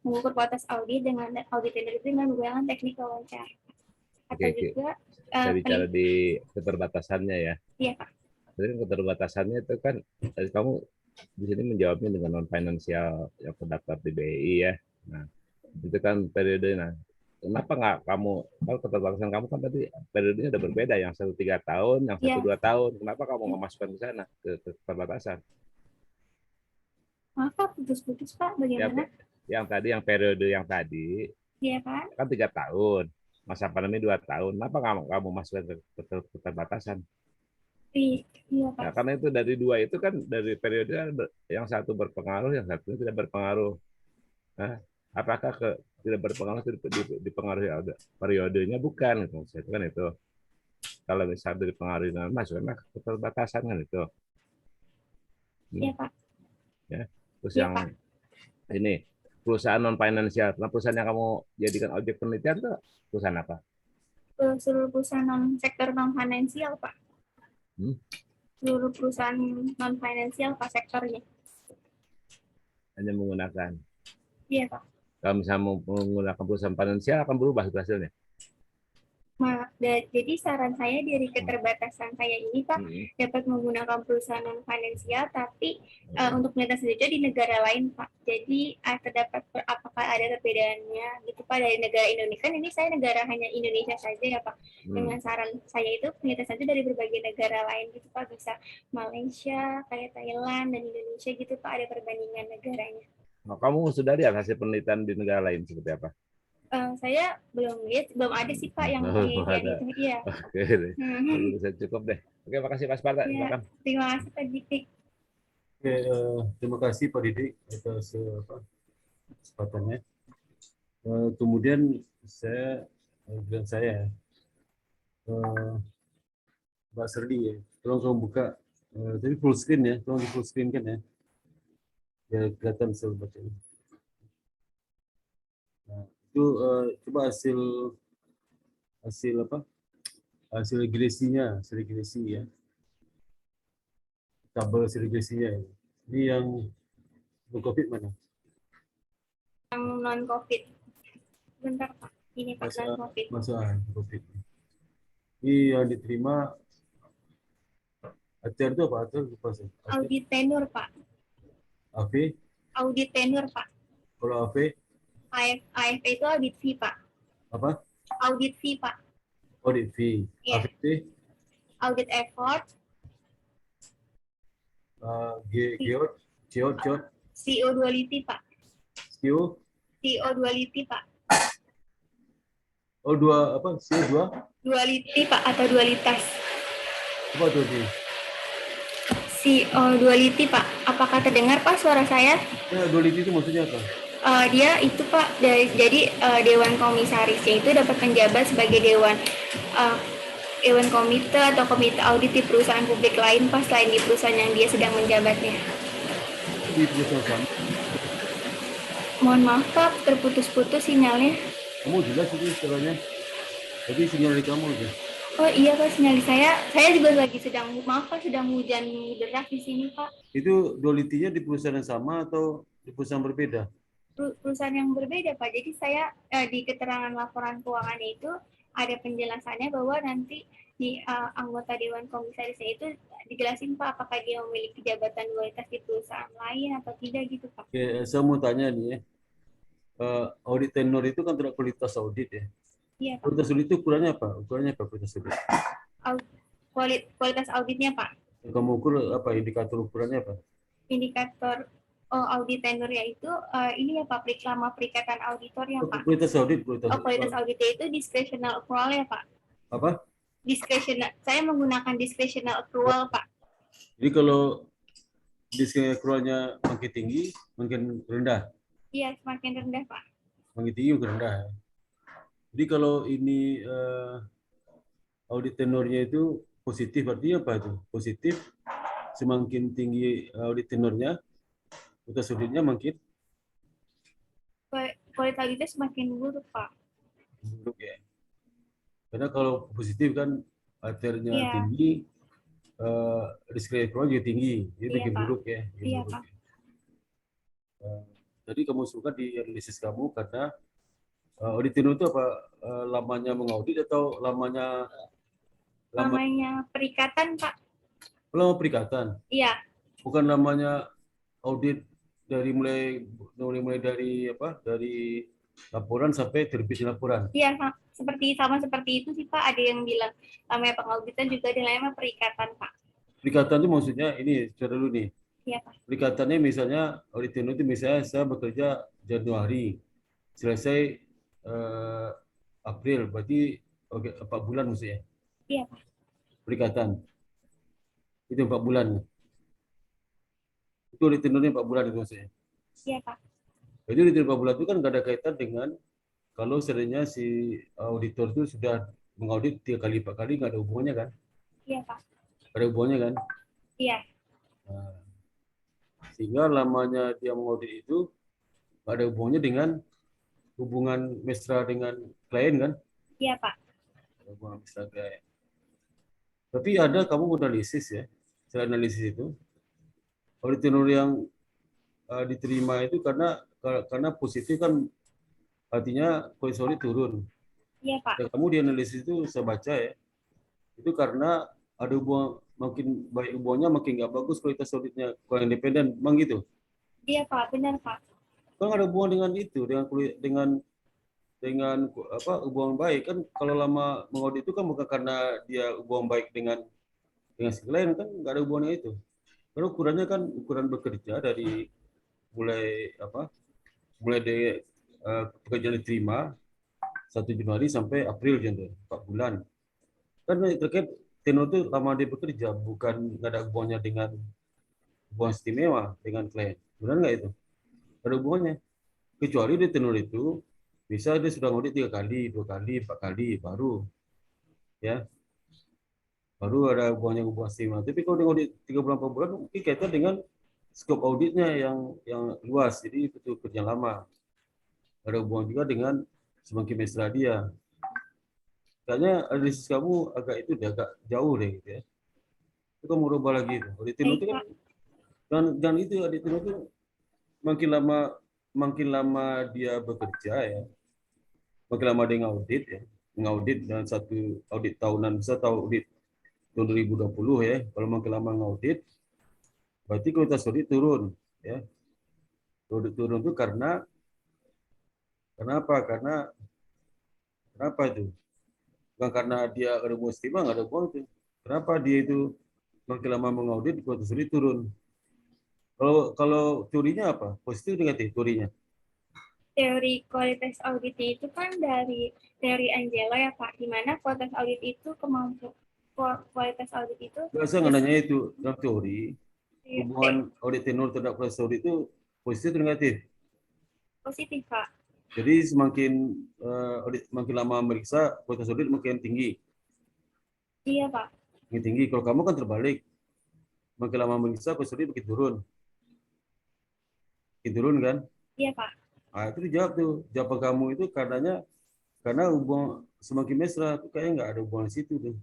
mengukur kualitas audit dengan audit dengan menggunakan teknik wawancara. Atau juga saya bicara di keterbatasannya ya. Iya, Pak. Jadi keterbatasannya itu kan tadi kamu di sini menjawabnya dengan non finansial yang terdaftar di BI ya. Nah, itu kan periode. Nah, kenapa nggak kamu, kalau keterbatasan kamu kan tadi periodenya udah berbeda, yang 1-3 tahun, yang 1-2 tahun. Kenapa kamu nggak masukkan ke sana ke keterbatasan? Maaf, Pak, putus-putus, Pak. Bagaimana? Yang tadi, yang periode yang tadi. Iya, Pak. Kan 3 tahun. Masa pandemi 2 tahun, kenapa kamu masukkan ke keterbatasan? Iya, Pak. Nah, karena itu dari 2 itu kan dari periode yang satu berpengaruh, yang satu tidak berpengaruh. Nah, apakah tidak berpengaruh dipengaruhi periodenya? Bukan, itu kan itu. Kalau misalnya dipengaruhi dengan masukkan keterbatasan kan itu. Iya, Pak. Ya. Terus Iya, yang Pak. ini perusahaan non finansial. Nah, perusahaan yang kamu jadikan objek penelitian itu perusahaan apa? Seluruh perusahaan sektor non finansial, Pak. Seluruh perusahaan non finansial, Pak, sektornya. Hanya menggunakan. Iya, Pak. Kalau misalnya menggunakan perusahaan finansial akan berubah hasilnya. Jadi saran saya dari keterbatasan saya ini, Pak, dapat menggunakan perusahaan non finansial, tapi untuk penelitian selanjutnya di negara lain, Pak. Jadi terdapat apakah ada perbedaannya gitu, Pak, dari negara Indonesia. Ini saya negara hanya Indonesia saja ya, Pak. Dengan saran saya itu penelitian saja dari berbagai negara lain gitu, Pak. Bisa Malaysia, kayak Thailand dan Indonesia gitu, Pak. Ada perbandingan negaranya. Nah, kamu sudah lihat hasil penelitian di negara lain seperti apa? Saya belum lihat, belum ada sih, Pak, yang penelitian itu. Iya. Oke, bisa cukup deh. Oke, makasih Mas Parta. Ya, terima kasih Pak Didik. Oke, terima kasih Pak Didik atas kesempatannya. Kemudian saya Mbak Serdi ya, tolong kamu buka. Jadi full screen ya, tolong di full screen kan ya. Biar kelihatan saya baca. Nah, itu coba hasil apa? Hasil regresinya, ya. Tabel hasil regresinya ya. Ini yang non-COVID mana? Yang non-COVID. Bentar, Pak. Ini Pak, non-COVID. Masa COVID. Ini yang diterima ATR itu apa? ATR lupa saya. Audit tenur, Pak. AV? Audit tenur, Pak. Kalau AV? AFP itu audit fee, Pak. Apa? Audit fee, Pak. Audit fee. Yeah. AVT? Audit effort. GEOT? CO duality, Pak. CO duality, Pak. Oh, apa? CO2? Duality, Pak, atau dualitas. Apa itu? CO duality, Pak. Apakah terdengar, Pak, suara saya? Ya, duality itu maksudnya apa? Dia itu, Pak, jadi Dewan Komisarisnya itu dapat menjabat sebagai Dewan Komite atau Komite Audit di perusahaan publik lain, Pak, selain di perusahaan yang dia sedang menjabatnya. Di perusahaan sama? Mohon maaf, Pak, terputus-putus sinyalnya. Kamu jelas itu istilahnya. Tapi sinyal dari kamu aja. Oh iya, Pak, sinyal saya juga lagi sedang hujan deras di sini, Pak. Itu duality-nya di perusahaan yang sama atau di perusahaan berbeda? Perusahaan yang berbeda, Pak. Jadi saya di keterangan laporan keuangannya itu ada penjelasannya bahwa nanti di anggota Dewan Komisarisnya itu dijelasin Pak, apakah dia memiliki jabatan dualitas di perusahaan lain atau tidak gitu Pak. Oke, saya mau tanya nih ya. Audit tenor itu kan tidak kualitas audit ya. Iya Pak. Kualitas audit itu ukurannya apa? Ukurannya apa kualitas audit? Kualitas auditnya Pak. Yang kamu ukur apa? Indikator ukurannya apa? Indikator audit tenor yaitu ini ya Pak, lama perikatan auditor ya Pak. Kualitas audit, Kualitas auditnya itu discretional accrual ya Pak. apa? Discretional, saya menggunakan discretional accrual Pak. Jadi kalau discretionary accrualnya makin tinggi, makin rendah. Iya, semakin rendah Pak. Makin tinggi, makin rendah. Jadi kalau ini audit tenornya itu positif, artinya apa itu? Positif, semakin tinggi audit tenornya, kualitas auditnya makin Kualitas auditnya semakin buruk Pak. buruk ya. Karena kalau positif kan arternya Iya. tinggi, discretionary accrual juga tinggi, jadi Iya, bikin Pak. buruk ya. Bikin Iya, buruk Pak. ya. Jadi kamu suka di analisis kamu karena audit tenor itu apa? Lamanya mengaudit atau lamanya Namanya perikatan Pak. lama perikatan? Iya, Bukan namanya audit dari mulai dari apa? Dari laporan sampai terbitnya laporan. iya sama seperti itu sih Pak. Ada yang bilang namanya pengauditan juga ada yang namanya perikatan Pak. Perikatan itu maksudnya ini, coba dulu nih. Iya Pak. Perikatannya misalnya audit tenor itu misalnya saya bekerja Januari, selesai April, berarti oke 4 bulan maksudnya. Iya Pak. Perikatan. Itu 4 bulan. Itu audit tenornya 4 bulan itu maksudnya. Iya Pak. Jadi audit tenor 4 bulan itu kan nggak ada kaitan dengan kalau seandainya si auditor itu sudah mengaudit 3 kali 4 kali, nggak ada hubungannya kan? Iya Pak. Nggak ada hubungannya kan? Iya. Nah, sehingga lamanya dia mengaudit itu nggak ada hubungannya dengan hubungan mesra dengan klien kan? Iya Pak. Hubungan mesra klien. Tapi ada kamu analisis ya, saya analisis itu audit tenor yang diterima itu karena positif kan artinya kualitas audit turun. Iya Pak. Dan kamu di analisis itu saya baca ya, itu karena ada hubungan makin baik hubungannya makin nggak bagus kualitas auditnya kurang independen, memang gitu. Iya Pak, benar Pak. Kan ada hubungan dengan itu dengan apa hubungan baik kan kalau lama mengaudit itu kan bukan karena dia hubungan baik dengan si klien kan nggak ada hubungannya itu. Karena ukurannya kan ukuran bekerja dari mulai dari pekerjaan diterima 1 Januari sampai April contoh 4 bulan. Kan terkait tenor itu lama dia bekerja, bukan nggak ada hubungannya dengan hubungan istimewa dengan klien. Benar nggak itu? Ada hubungannya. Kecuali di tenor itu bisa dia sudah ngaudit 3 kali, 2 kali, 4 kali baru ya. Baru ada hubungannya hubungan istimewa. Tapi kalau dia ngaudit 3 bulan 4 bulan mungkin kaitan dengan skop auditnya yang luas. Jadi itu kerja lama. Ada hubungan juga dengan semakin mesra dia. Kayaknya analisis kamu agak agak jauh deh gitu ya. Itu kamu rubah lagi itu. Audit tenor itu kan dan itu audit tenor itu makin lama dia bekerja ya. Makin lama dia ngaudit ya. Ngaudit dan satu audit tahunan bisa tahu audit tahun 2020 ya. Kalau makin lama ngaudit berarti kualitas audit turun ya. Audit turun itu karena apa? Kenapa itu? Bukan karena dia ada hubungan istimewa, nggak ada hubungan itu. Kenapa dia itu makin lama mengaudit kualitas audit turun? Kalau teorinya apa? Positif negatif teorinya? Teori kualitas auditnya itu kan dari teori Angelo ya Pak, di mana kualitas audit itu kualitas audit itu. Saya nggak nanya itu dalam teori. Hubungan audit tenor terhadap kualitas audit itu positif atau negatif? Positif Pak. Jadi semakin makin lama meriksa kualitas audit makin tinggi. Iya Pak. Makin tinggi. Kalau kamu kan terbalik. Makin lama meriksa kualitas audit makin turun. Makin turun kan? Iya Pak. Nah, itu dijawab tuh. Jawaban kamu itu karena hubungan semakin mesra itu kayaknya nggak ada hubungan di situ tuh.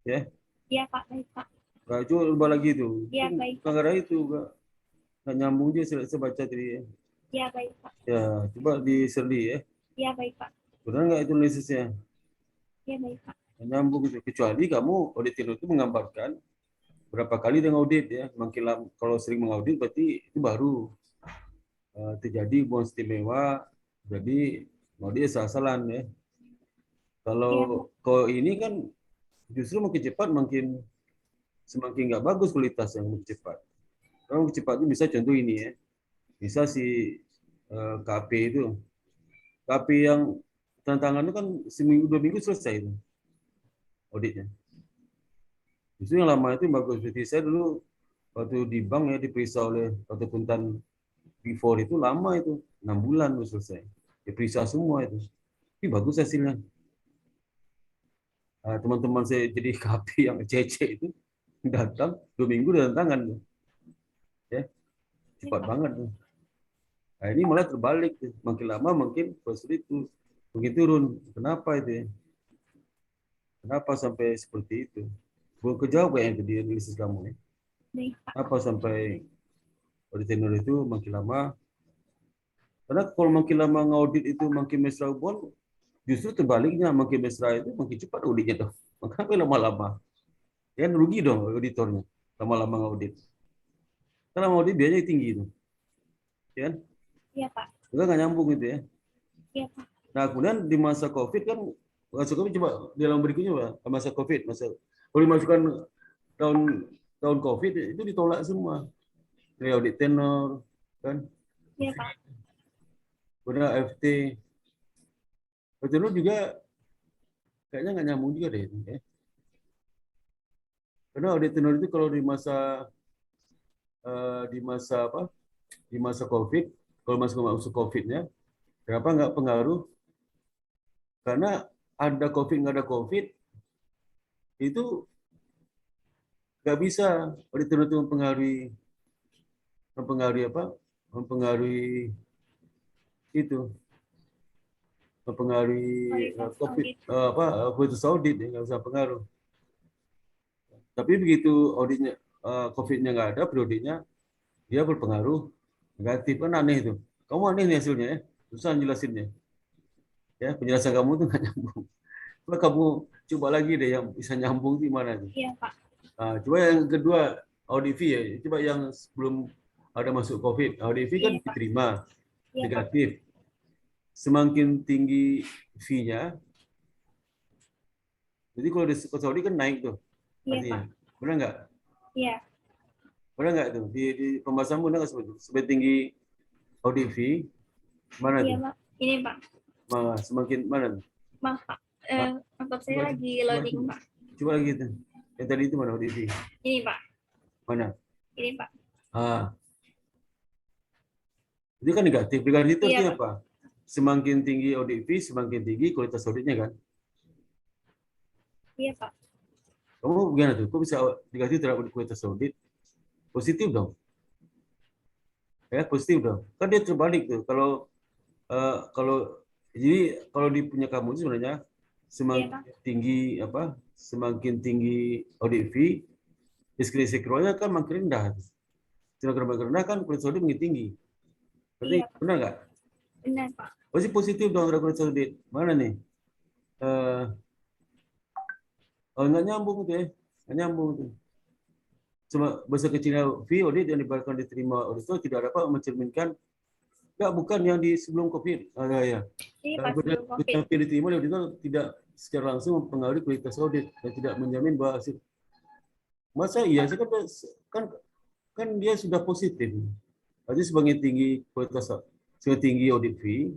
Ya? Iya Pak, baik Pak. Nah, coba ubah lagi tuh. Iya baik. Nggak ada itu, nggak nyambung dia saya baca tadi. Iya baik Pak. Ya, coba di-search ya. Iya baik Pak. Benar nggak itu analisisnya? Iya baik Pak. nyambung itu. Kecuali kamu auditor itu menggambarkan berapa kali dengan audit ya. Makin lama, kalau sering mengaudit berarti itu baru terjadi hubungan istimewa. Jadi mau dia salah-salahan ya. Kalau ini kan justru makin cepat makin semakin nggak bagus kualitas yang makin cepat. Kalau cepat itu bisa contoh ini ya. Bisa si KP itu. KP yang tantangannya kan seminggu 2 minggu selesai itu auditnya. Justru yang lama itu bagus. Seperti saya dulu waktu di bank ya diperiksa oleh waktu Kuntan before itu lama itu 6 bulan baru selesai. Diperiksa semua itu. Tapi bagus hasilnya. Teman-teman saya jadi KP yang CC itu datang 2 minggu udah tangan ya, cepat banget tuh. Nah, ini malah terbalik tuh. Makin lama makin proses itu makin turun. Kenapa itu ya? Kenapa sampai seperti itu? Belum kejawab yang tadi analisis kamu ya. Apa sampai auditor itu makin lama? Karena kalau makin lama ngaudit itu makin mesra hubungan, justru terbaliknya makin mesra itu makin cepat auditnya tuh. Makanya lama-lama. Ya rugi dong auditornya lama-lama ngaudit. Karena ngaudit biayanya tinggi tuh. Ya kan? Iya, Pak. Juga nggak nyambung gitu ya. Iya, Pak. Nah, kemudian di masa COVID kan, masa COVID coba di dalam berikutnya Pak, masa COVID, kalau dimasukkan tahun COVID itu ditolak semua. Dari audit tenor, kan? Iya, Pak. Kemudian AFT. Tenor juga kayaknya nggak nyambung juga deh. Ya. Karena audit tenor itu kalau di masa apa? Di masa COVID, kalau masuk COVID-nya, kenapa nggak pengaruh? Karena ada COVID nggak ada COVID, itu nggak bisa auditor itu mempengaruhi apa? Mempengaruhi itu, mempengaruhi COVID kualitas audit ya, nggak usah pengaruh. Tapi begitu auditnya COVID-nya nggak ada, periodenya dia berpengaruh negatif, kan aneh itu. Kamu aneh nih hasilnya ya, susah jelasinnya. Ya penjelasan kamu tuh nggak nyambung. Coba kamu coba lagi deh yang bisa nyambung di mana tuh. Iya, Pak. Coba yang kedua audit fee ya, coba yang sebelum ada masuk COVID, audit fee kan Iya, Pak. diterima Iya, negatif. Semakin tinggi fee-nya, jadi kalau di audit kan naik tuh. Iya, Artinya, Pak. benar nggak? Iya. Benar nggak tuh? Di pembahasan benar nggak semakin tinggi audit fee, mana Iya, tuh? Pak. Ini, Pak. Semakin mana tuh? Maaf, Pak. Laptop saya lagi loading, Pak. Coba lagi tuh. Yang tadi itu mana audit fee? Ini, Pak. Mana? Ini, Pak. Itu kan negatif. Negatif itu Iya, artinya Pak. apa? Semakin tinggi audit fee, semakin tinggi kualitas auditnya kan? Iya, Pak. Kamu gimana tuh? Kok bisa negatif terhadap kualitas audit? Positif dong. Ya, positif dong. Kan dia terbalik tuh. Jadi kalau di punya kamu itu sebenarnya semakin tinggi apa? Semakin tinggi audit fee, diskresi kerualnya kan makin rendah. Semakin rendah kan kualitas audit makin tinggi. Berarti Iya, Pak. benar nggak? Benar, Pak. Pasti positif dong terhadap kualitas audit. Mana nih? Nggak nyambung tuh ya. Nggak nyambung tuh. Cuma besar kecilnya fee audit yang dibayarkan diterima auditor tidak dapat mencerminkan bukan yang di sebelum COVID. Ini pas sebelum COVID. Yang diterima oleh auditor tidak secara langsung mempengaruhi kualitas audit dan tidak menjamin bahwa hasil. Masa iya sih kan dia sudah positif. Berarti semakin tinggi kualitas, semakin tinggi audit fee,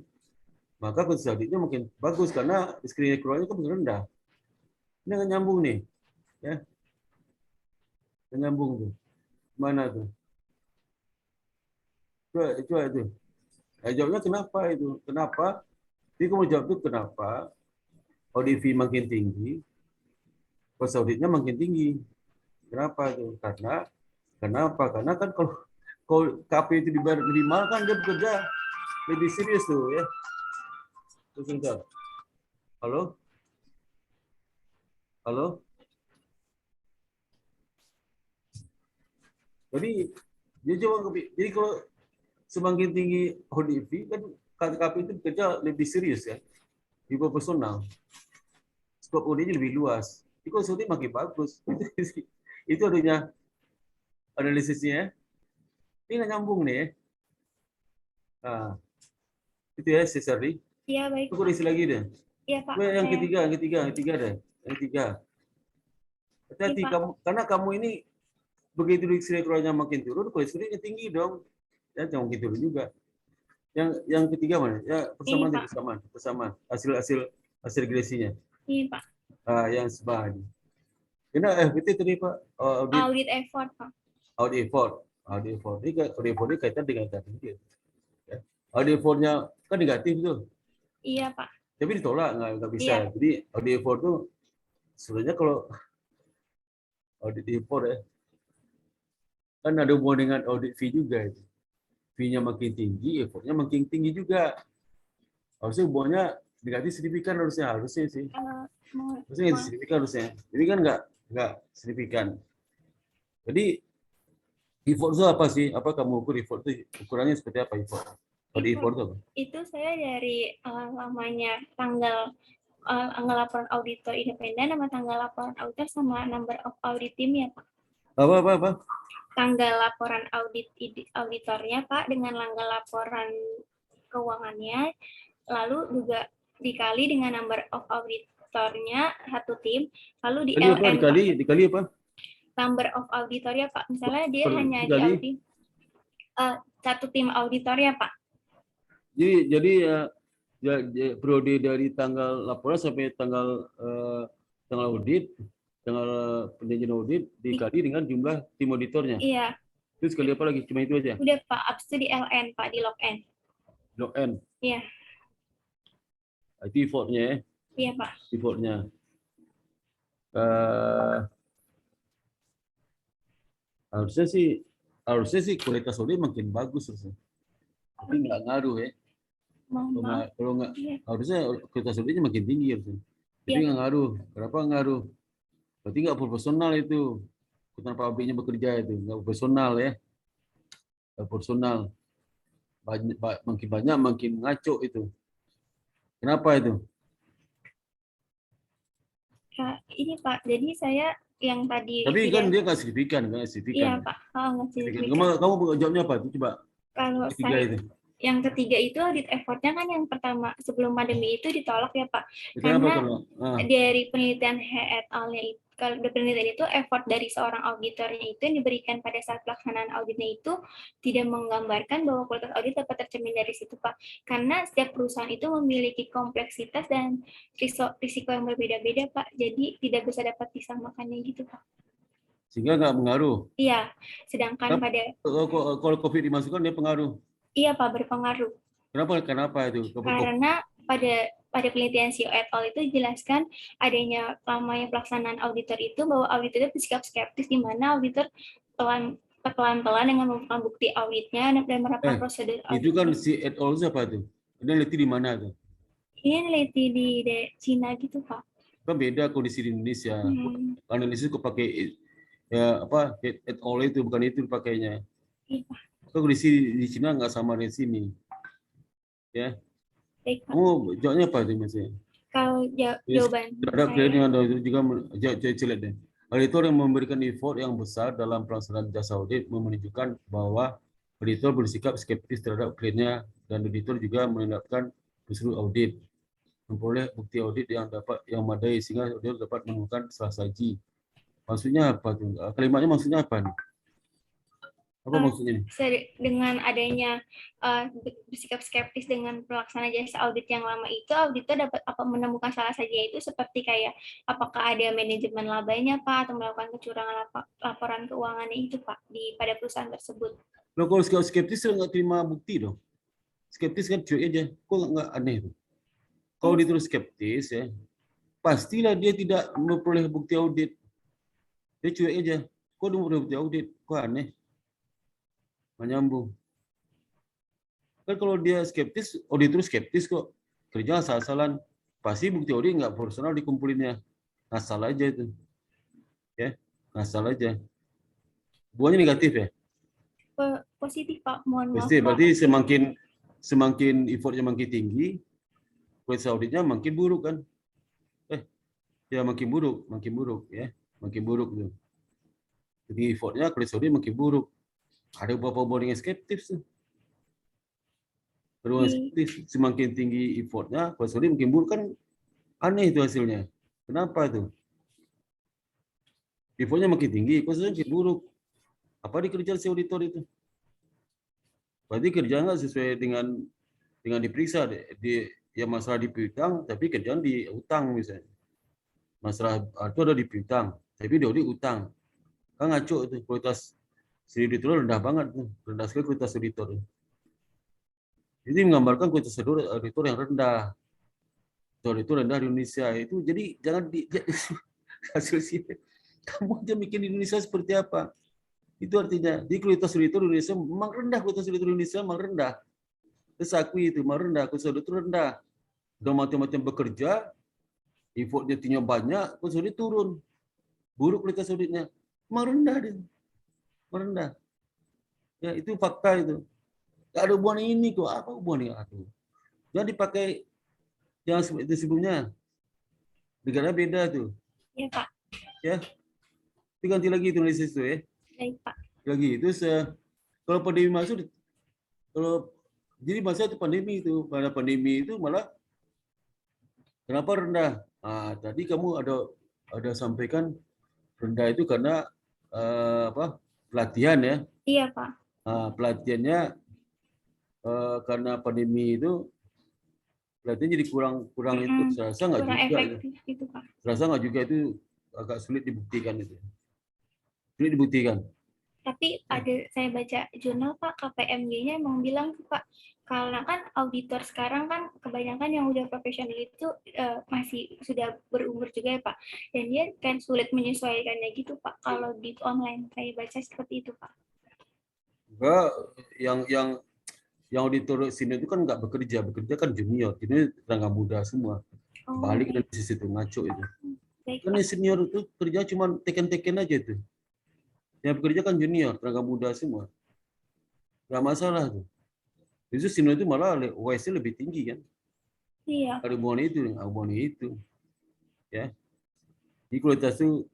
maka kualitas auditnya makin bagus karena screening keluarnya kan rendah. Ini nggak nyambung nih, ya. Nggak nyambung tuh. Mana tuh? Coba itu. Jawabnya kenapa itu? Kenapa? Jadi kamu jawab itu kenapa audit fee makin tinggi, kualitas auditnya makin tinggi. Kenapa itu? Kenapa? Karena kan kalau KP itu dibayar minimal kan dia bekerja lebih serius tuh ya. Sebentar. Halo? Halo? Jadi kalau semakin tinggi audit fee kan KP itu bekerja lebih serius ya, lebih profesional. skop auditnya lebih luas. Jadi konsulting makin bagus. Itu adanya analisisnya. Ini nggak nyambung nih. Nah, itu ya Cesari. Iya, baik. Tunggu isi lagi deh. Iya, Pak. Yang Saya- ketiga deh. Yang ketiga. Hati-hati Iya, Pak. kamu, karena kamu ini begitu kolesterolnya makin turun, kolesterolnya tinggi dong. Ya, jangan makin turun juga. Yang ketiga mana? Ya, persamaan, Ini, Pak. persamaan. Hasil regresinya. Ini, Pak. Yang sebelah ini. Ini FPT tadi Pak. Audit effort, Pak. Audit effort. Ini audit effort ini kaitan dengan tadi. Ya. Audit effortnya kan negatif tuh. Iya, Pak. Tapi ditolak nggak bisa. Iya. Jadi audit effort tuh sebenarnya kalau audit effort ya kan ada hubungan dengan audit fee juga itu. Fee-nya makin tinggi, effortnya makin tinggi juga. Harusnya hubungannya negatif signifikan harusnya sih. Harusnya signifikan harusnya. Jadi kan nggak signifikan. Jadi effort itu apa sih? Apa kamu ukur effort itu? Ukurannya seperti apa effort? Audit effort itu apa? Itu saya dari lamanya tanggal laporan auditor independen sama tanggal laporan auditor sama number of audit team ya, Pak. Apa? Tanggal laporan auditornya, Pak, dengan tanggal laporan keuangannya, lalu juga dikali dengan number of auditornya satu tim, lalu di LN, Dikali apa? number of auditor ya, Pak. Misalnya dia hanya dikali? diaudit satu tim auditor ya, Pak. Jadi periode dari tanggal laporan sampai tanggal audit, tanggal penelitian audit dikali dengan jumlah tim auditornya. Iya. Terus sekali apa lagi? Cuma itu aja? Udah, Pak. Abis itu di LN, Pak, di log N. Log N? Iya. Itu effortnya ya? Iya, Pak. Effortnya. Harusnya sih kualitas audit makin bagus harusnya. Tapi nggak ngaruh ya. Kalau nggak, harusnya kualitas auditnya makin tinggi harusnya. Tapi nggak ngaruh. Kenapa ngaruh? Berarti nggak proporsional itu. Ketua pabriknya bekerja itu nggak proporsional ya. Nggak proporsional. Makin banyak makin ngaco itu. Kenapa itu? Ini, Pak. Jadi saya yang tadi. Tapi kan dia nggak signifikan, Iya, Pak. Nggak signifikan. Kamu jawabnya apa? Itu coba. Kalau saya yang ketiga itu audit effortnya kan yang pertama sebelum pandemi itu ditolak ya, Pak. Karena dari penelitian et al-nya itu, kalau dari penelitian itu effort dari seorang auditornya itu yang diberikan pada saat pelaksanaan auditnya itu tidak menggambarkan bahwa kualitas audit dapat tercermin dari situ, Pak. Karena setiap perusahaan itu memiliki kompleksitas dan risiko yang berbeda-beda, Pak. Jadi tidak bisa dapat disamakannya gitu, Pak. Sehingga nggak mengaruh. Iya, sedangkan kalau COVID dimasukkan dia pengaruh. Iya, Pak, berpengaruh. Kenapa itu? Karena pada penelitian CEO et al. Itu dijelaskan adanya lamanya pelaksanaan auditor itu bahwa auditor itu bersikap skeptis di mana auditor pelan-pelan dengan membuka bukti auditnya dan menerapkan prosedur audit. Itu kan si et al. Siapa tuh? Dia neliti di mana tuh? Ini neliti di Cina gitu, Pak. Kan beda kondisi di Indonesia. Analisis kok pakai ya apa et al. Itu bukan itu dipakainya. Iya, Pak. Kondisi di Cina nggak sama di sini. Ya. Baik, Pak. Kamu jawabnya apa sih Mas? Kalau jawaban ada klien yang juga jelek deh. Auditor yang memberikan effort yang besar dalam pelaksanaan jasa audit menunjukkan bahwa auditor bersikap skeptis terhadap kliennya dan auditor juga menetapkan prosedur audit, memperoleh bukti audit yang memadai sehingga auditor dapat menemukan salah saji. Maksudnya apa tuh? Kalimatnya maksudnya apa nih? Apa maksudnya? Dengan adanya bersikap skeptis dengan pelaksana jasa audit yang lama itu, auditor dapat menemukan salah saja itu seperti kayak apakah ada manajemen labanya, Pak, atau melakukan kecurangan laporan keuangannya itu, Pak, pada perusahaan tersebut. Loh, kalau skeptis nggak terima bukti dong. Skeptis kan cuek aja. Kok nggak aneh itu? Kalau dia terus skeptis ya, pastilah dia tidak memperoleh bukti audit. Dia cuek aja. Kok dia memperoleh bukti audit? Kok aneh? Menyambung. Kan kalau dia skeptis, auditor skeptis kok. Kerja asal-asalan. Pasti bukti audit nggak profesional dikumpulinnya. Asal aja itu. Ya, asal aja. Buahnya negatif ya? Positif, Pak. Mohon maaf. Positif. Berarti semakin effortnya makin tinggi, kualitas auditnya makin buruk kan? Ya makin buruk ya, makin buruk tuh. Jadi effortnya kolesterol makin buruk. Ada beberapa hubungan dengan skeptis tuh. Hubungan skeptis semakin tinggi effortnya, kolesterol makin buruk kan aneh itu hasilnya. Kenapa itu? Effortnya makin tinggi, kolesterol makin buruk. Apa dikerjakan si auditor itu? Berarti kerja nggak sesuai dengan diperiksa di yang masalah di piutang, tapi kerjaan di utang misalnya. Masalah itu ada di piutang, tapi dia di utang. Kan ngaco itu, kualitas si auditor rendah banget tuh, rendah sekali kualitas auditor. Jadi menggambarkan kualitas auditor yang rendah. Auditor rendah di Indonesia itu, jadi jangan di hasil sih. Kamu aja bikin di Indonesia seperti apa? Itu artinya di kualitas auditor Indonesia memang rendah, kualitas auditor Indonesia memang rendah. Terus akui itu memang rendah, kualitas auditor rendah. Udah macam-macam bekerja, effort dia banyak, kualitas audit turun. Buruk kualitas auditnya. Memang rendah dia. Merendah. Ya, itu fakta itu. Gak ada hubungan ini kok. Apa hubungannya? Aduh. Jangan dipakai yang seperti sebelumnya. Negara beda tuh. Ya, Pak. Ya. Itu ganti lagi itu analisis itu ya. Baik, Pak. Lagi itu kalau pandemi masuk, jadi masa itu pandemi itu, pada pandemi itu malah kenapa rendah? Tadi kamu ada sampaikan rendah itu karena pelatihan ya. Iya, Pak. Pelatihannya karena pandemi itu pelatihan jadi kurang itu, serasa nggak Kurang juga. efektif itu, Pak. Serasa nggak juga itu agak sulit dibuktikan itu. Sulit dibuktikan. Tapi ada saya baca jurnal Pak, KPMG-nya emang bilang tuh Pak, karena kan auditor sekarang kan kebanyakan yang udah profesional itu masih sudah berumur juga ya Pak, dan dia kan sulit menyesuaikannya gitu Pak kalau di online. Saya baca seperti itu Pak. Enggak, yang auditor sini itu kan nggak bekerja kan junior, ini tenaga muda semua. Balik dari sisi itu ngaco itu. Baik, kan yang senior itu kerja cuma teken-teken aja tuh. Yang bekerja kan junior, tenaga muda semua. Nggak masalah tuh. Justru senior itu malah WS-nya lebih tinggi kan. Iya. Ada hubungan itu. Ya. Jadi kualitas itu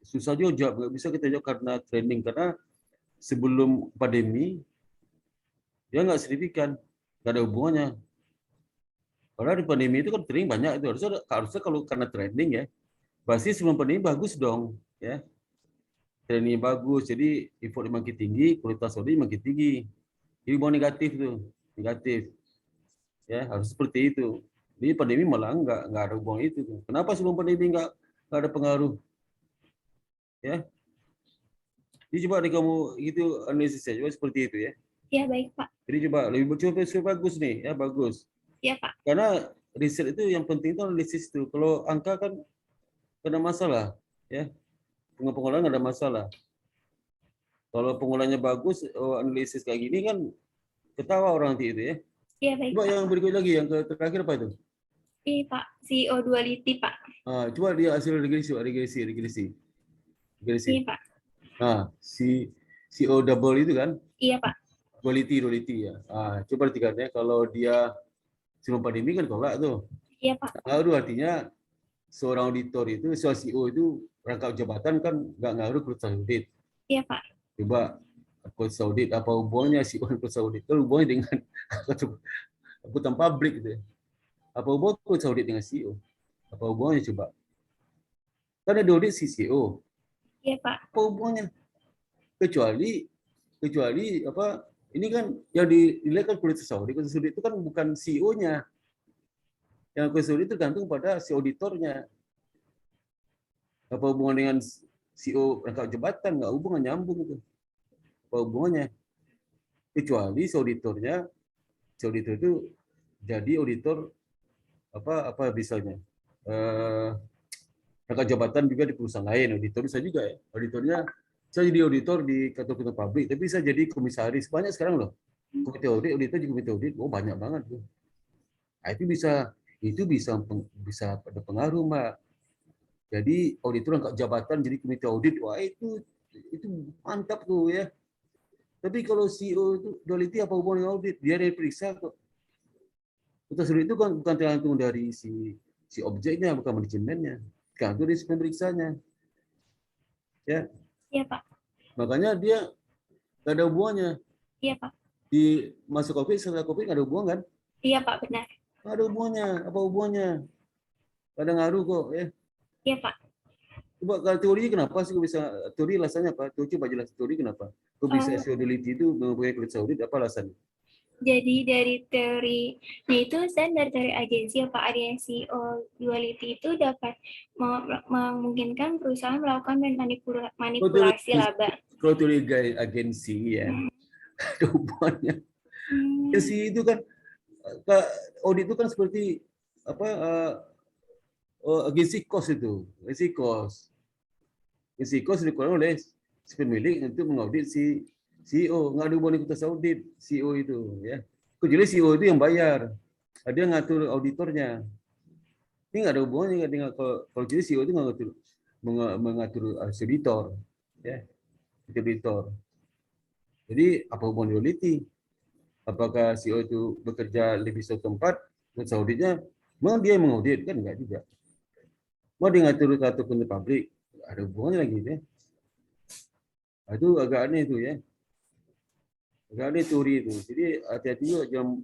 susah juga jawab, nggak bisa kita jawab karena training, karena sebelum pandemi dia nggak signifikan, nggak ada hubungannya. Padahal di pandemi itu kan training banyak itu, harusnya kalau karena training ya, pasti sebelum pandemi bagus dong, ya. Training bagus, jadi effort makin tinggi, kualitas audit makin tinggi. Jadi hubungan negatif tuh, negatif. Ya, harus seperti itu. Jadi pandemi malah nggak ada hubungan itu. Kenapa sebelum pandemi nggak ada pengaruh? Ya. Jadi coba kamu itu analisisnya coba seperti itu ya. Iya baik Pak. Jadi coba lebih bagus nih, ya bagus. Iya Pak. Karena riset itu yang penting itu analisis itu. Kalau angka kan ada masalah, ya. Pengolahan ada masalah. Kalau pengolahannya bagus, analisis kayak gini kan ketawa orang nanti itu ya. Iya baik. Coba Pak. yang berikut lagi, yang terakhir apa itu? Iya Pak, CEO Duality Pak. Coba dia hasil regresi. Iya Pak. Si CO double itu kan? Iya Pak. Duality ya. Coba perhatikan ya, kalau dia sebelum pandemi kan tolak tuh. Iya Pak. Ngaruh artinya seorang auditor itu, seorang CEO itu rangkap jabatan kan nggak ngaruh kualitas audit. Iya Pak. Coba kualitas audit apa hubungannya CEO dan kualitas audit? Kalau hubungannya dengan akuntan publik gitu ya. Apa hubungan kualitas audit dengan CEO? Apa hubungannya coba? Kan ada audit CEO. Iya Pak. Apa hubungannya? Kecuali apa? Ini kan yang dilihat kan kualitas audit itu kan bukan CEO-nya. Yang kualitas audit itu tergantung pada si auditornya. Apa hubungan dengan CEO rangkap jabatan? Nggak hubungan, nyambung itu. Apa hubungannya? Kecuali si auditor itu jadi auditor apa misalnya rangkap jabatan juga di perusahaan lain, auditor bisa juga ya. Auditornya saya jadi auditor di kantor pabrik, tapi saya jadi komisaris. Banyak sekarang loh. Komite audit, auditor juga komite audit. Oh, banyak banget tuh. Nah, itu bisa ada pengaruh, Mbak. Jadi auditor rangkap jabatan jadi komite audit, wah itu mantap tuh ya. Tapi kalau CEO itu Duality apa hubungan dengan audit? Dia diperiksa kok. Kualitas audit itu kan bukan tergantung dari si objeknya, bukan manajemennya. kantor di pemeriksaannya. Ya, Iya, Pak. makanya dia nggak ada hubungannya. Iya, Pak. Di masa COVID, setelah COVID nggak ada hubungan kan? Iya, Pak, benar. Nggak ada hubungannya. Apa hubungannya? Nggak ada ngaruh kok. Ya. Iya, Pak. Coba kalau teori kenapa sih kok bisa teori alasannya apa? Coba jelas teori kenapa? Kok bisa Oh. SEO-ability itu mempunyai kualitas audit apa alasannya? Jadi dari teorinya itu dari teori agensi ya Pak, agensi duality itu dapat memungkinkan perusahaan melakukan manipulasi laba. Kalau teori agensi ya, ada hubungannya. Agensi itu kan audit itu kan seperti apa? Agensi cost itu, agensi cost. Agensi cost dikeluarkan oleh si pemilik untuk mengaudit si CEO, nggak ada hubungan kualitas audit CEO itu ya. Kecuali CEO itu yang bayar, dia ngatur auditornya. Ini nggak ada hubungannya dengan kalau jadi CEO itu mengatur auditor, ya, auditor. Jadi apa hubungan duality? Apakah CEO itu bekerja lebih satu tempat, kualitas auditnya, memang dia yang mengaudit kan enggak juga. Mau dia ngatur publik, ada hubungannya lagi ya. Itu agak aneh itu ya. Agak aneh teori itu. Jadi hati-hati juga jangan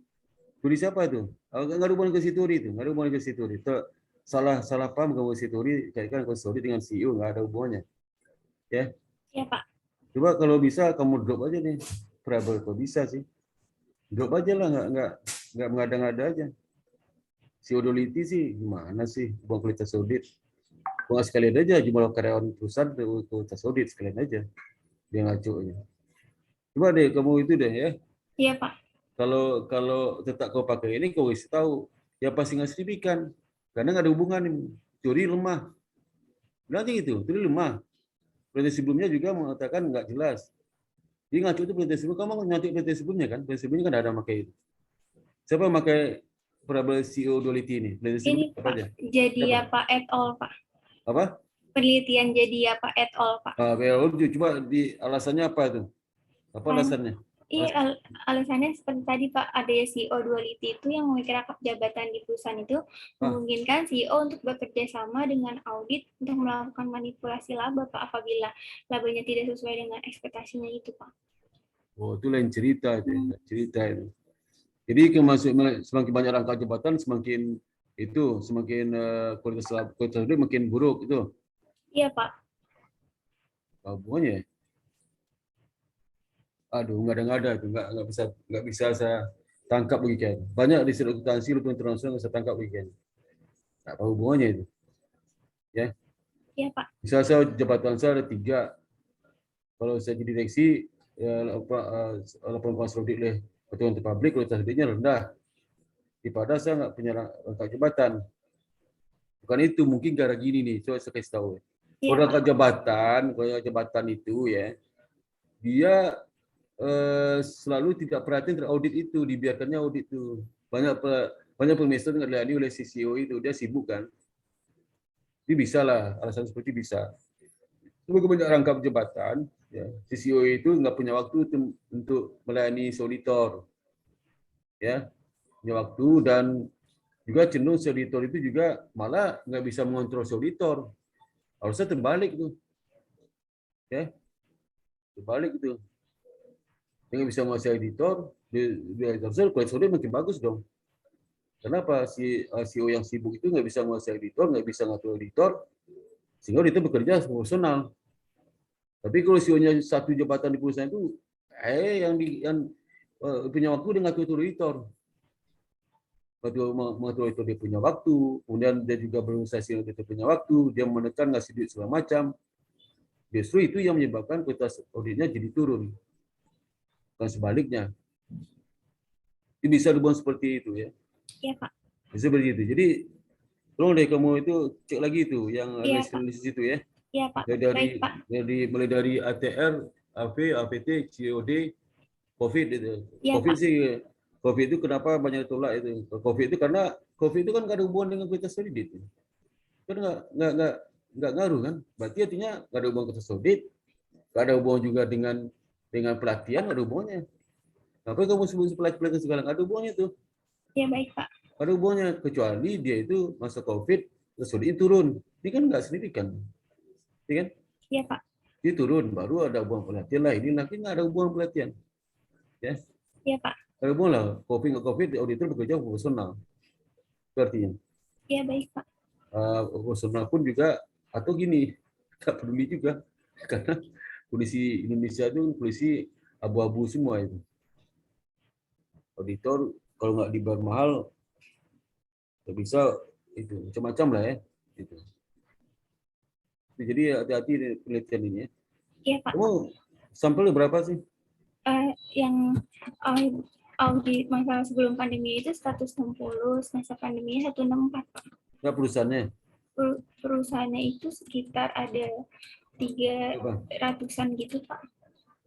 tulis apa itu? Nggak ada hubungan ke si teori itu, nggak ada hubungan ke si teori. Salah paham kalau si teori kaitkan ke teori dengan CEO nggak ada hubungannya. Ya. Iya Pak. Coba kalau bisa kamu drop aja nih. Variable kok bisa sih? Drop aja lah, nggak mengada-ngada aja. Si audit sih gimana sih? Buang kualitas audit. Buang sekalian aja jumlah karyawan perusahaan kualitas audit sekalian aja. Dia ngaco-nya. Coba deh kamu itu deh ya. Iya Pak. Kalau tetap kau pakai ini kau isi tahu ya pasti nggak signifikan karena nggak ada hubungan ini. Teori lemah. Berarti gitu, teori lemah. Penelitian sebelumnya juga mengatakan nggak jelas. Jadi ngaco itu penelitian sebelum kamu nyontek penelitian sebelumnya kan? Penelitian sebelumnya kan ada pakai itu. Siapa yang pakai variable CEO duality ini? Ini Pak, jadi apa et al Pak? Apa? Penelitian jadi apa et al Pak? Coba di alasannya apa itu? Apa alasannya? Iya, alasannya seperti tadi Pak, ada CEO duality itu yang memiliki rangkap jabatan di perusahaan itu memungkinkan CEO untuk bekerja sama dengan audit untuk melakukan manipulasi laba Pak apabila labanya tidak sesuai dengan ekspektasinya itu Pak. Oh, itu lain cerita itu. Cerita itu. Jadi semakin banyak rangkap jabatan semakin kualitas audit makin buruk itu. Iya Pak. Hubungannya? Aduh, nggak ada itu, nggak bisa saya tangkap begitu. Banyak di akuntansi lu internasional saya tangkap begitu. Apa hubungannya itu? Ya. Iya Pak. Misal saya jabatan saya ada 3. Kalau saya jadi direksi, laporan audit oleh ketua publik, kualitas auditnya rendah. Daripada saya nggak punya rangkap jabatan. Bukan itu, mungkin gara gini nih. Coba saya kasih tahu. Kalau rangkap jabatan itu ya, dia selalu tidak perhatian terhadap audit itu, dibiarkannya audit itu. Banyak pemester nggak dilayani oleh CEO itu, dia sibuk kan. Jadi bisa lah, alasan seperti bisa. Cuma banyak rangkap jabatan, ya, CEO itu nggak punya waktu untuk melayani auditor, ya, punya waktu dan juga cenderung auditor itu juga malah nggak bisa mengontrol auditor. Harusnya terbalik tuh, ya, terbalik itu. Dia nggak bisa menguasai auditor, harusnya kualitas audit makin bagus dong. Kenapa si CEO yang sibuk itu nggak bisa menguasai auditor, nggak bisa ngatur auditor, sehingga auditor bekerja profesional. Tapi kalau CEO-nya satu jabatan di perusahaan itu, yang punya waktu dia ngatur auditor. Mengatur auditor dia punya waktu, kemudian dia juga berorganisasi auditor punya waktu, dia menekan ngasih duit segala macam. Justru itu yang menyebabkan kualitas auditnya jadi turun. Bukan sebaliknya. Itu bisa dibuat seperti itu ya. Iya Pak. Bisa seperti itu. Jadi tolong deh kamu itu cek lagi itu yang analisis itu ya. Iya Pak. Baik, Pak. Mulai dari ATR, AV, AVT, COD, COVID itu. Ya, COVID Pak. sih, COVID itu kenapa banyak ditolak itu? COVID itu karena COVID itu kan nggak ada hubungan dengan kualitas audit. Kan nggak ngaruh kan? Berarti artinya nggak ada hubungan kualitas audit, nggak ada hubungan juga dengan pelatihan, nggak ada hubungannya. Kenapa kamu sebut pelatihan segala nggak ada hubungannya tuh? Ya baik Pak. Ada hubungannya kecuali dia itu masa COVID, terus auditnya turun. Ini kan nggak signifikan, ya kan? Iya, Pak. Ini turun, baru ada hubungan pelatihan lah. Ini nanti nggak ada hubungan pelatihan, ya. Iya, Pak. Ada hubungan lah. COVID nggak COVID, auditor bekerja profesional. Itu artinya. Iya, baik, Pak. Profesional pun juga, atau gini, nggak peduli juga, karena polisi Indonesia itu polisi abu-abu semua itu. Auditor kalau nggak dibayar mahal, nggak bisa itu macam-macam lah ya. Gitu. Jadi hati-hati di penelitian ini ya. Iya, Pak. Kamu sampelnya berapa sih? Yang audit masalah sebelum pandemi itu 160, masa pandemi 164, Pak. Nggak perusahaannya? Perusahaannya itu sekitar ada 300-an gitu, Pak.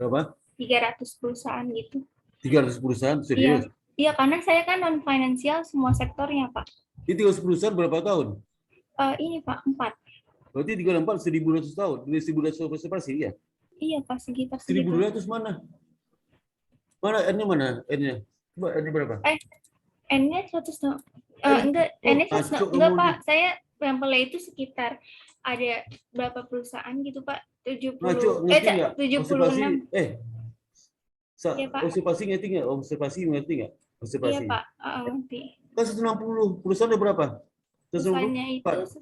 Berapa? 300 perusahaan gitu. 300 perusahaan? Serius? Iya, karena saya kan non finansial semua sektornya, Pak. Ini 300 perusahaan berapa tahun? Ini Pak, 4. Berarti 3 4 1.200 tahun. 1.200 observasi ya? Iya, Pak, sekitar segitu. 1.200 mana? Mana N-nya mana? N-nya? Coba N-nya berapa? N-nya 100. Enggak, N-nya 100. Enggak, Pak. Saya sampelnya itu sekitar ada berapa perusahaan gitu, Pak? 70. Ngerti nggak? 76. Iya, Pak. Observasi ngerti nggak? Observasi ngerti nggak? Observasi. Iya, Pak. Ngerti. Kan 160. Perusahaan ada berapa? Perusahaannya itu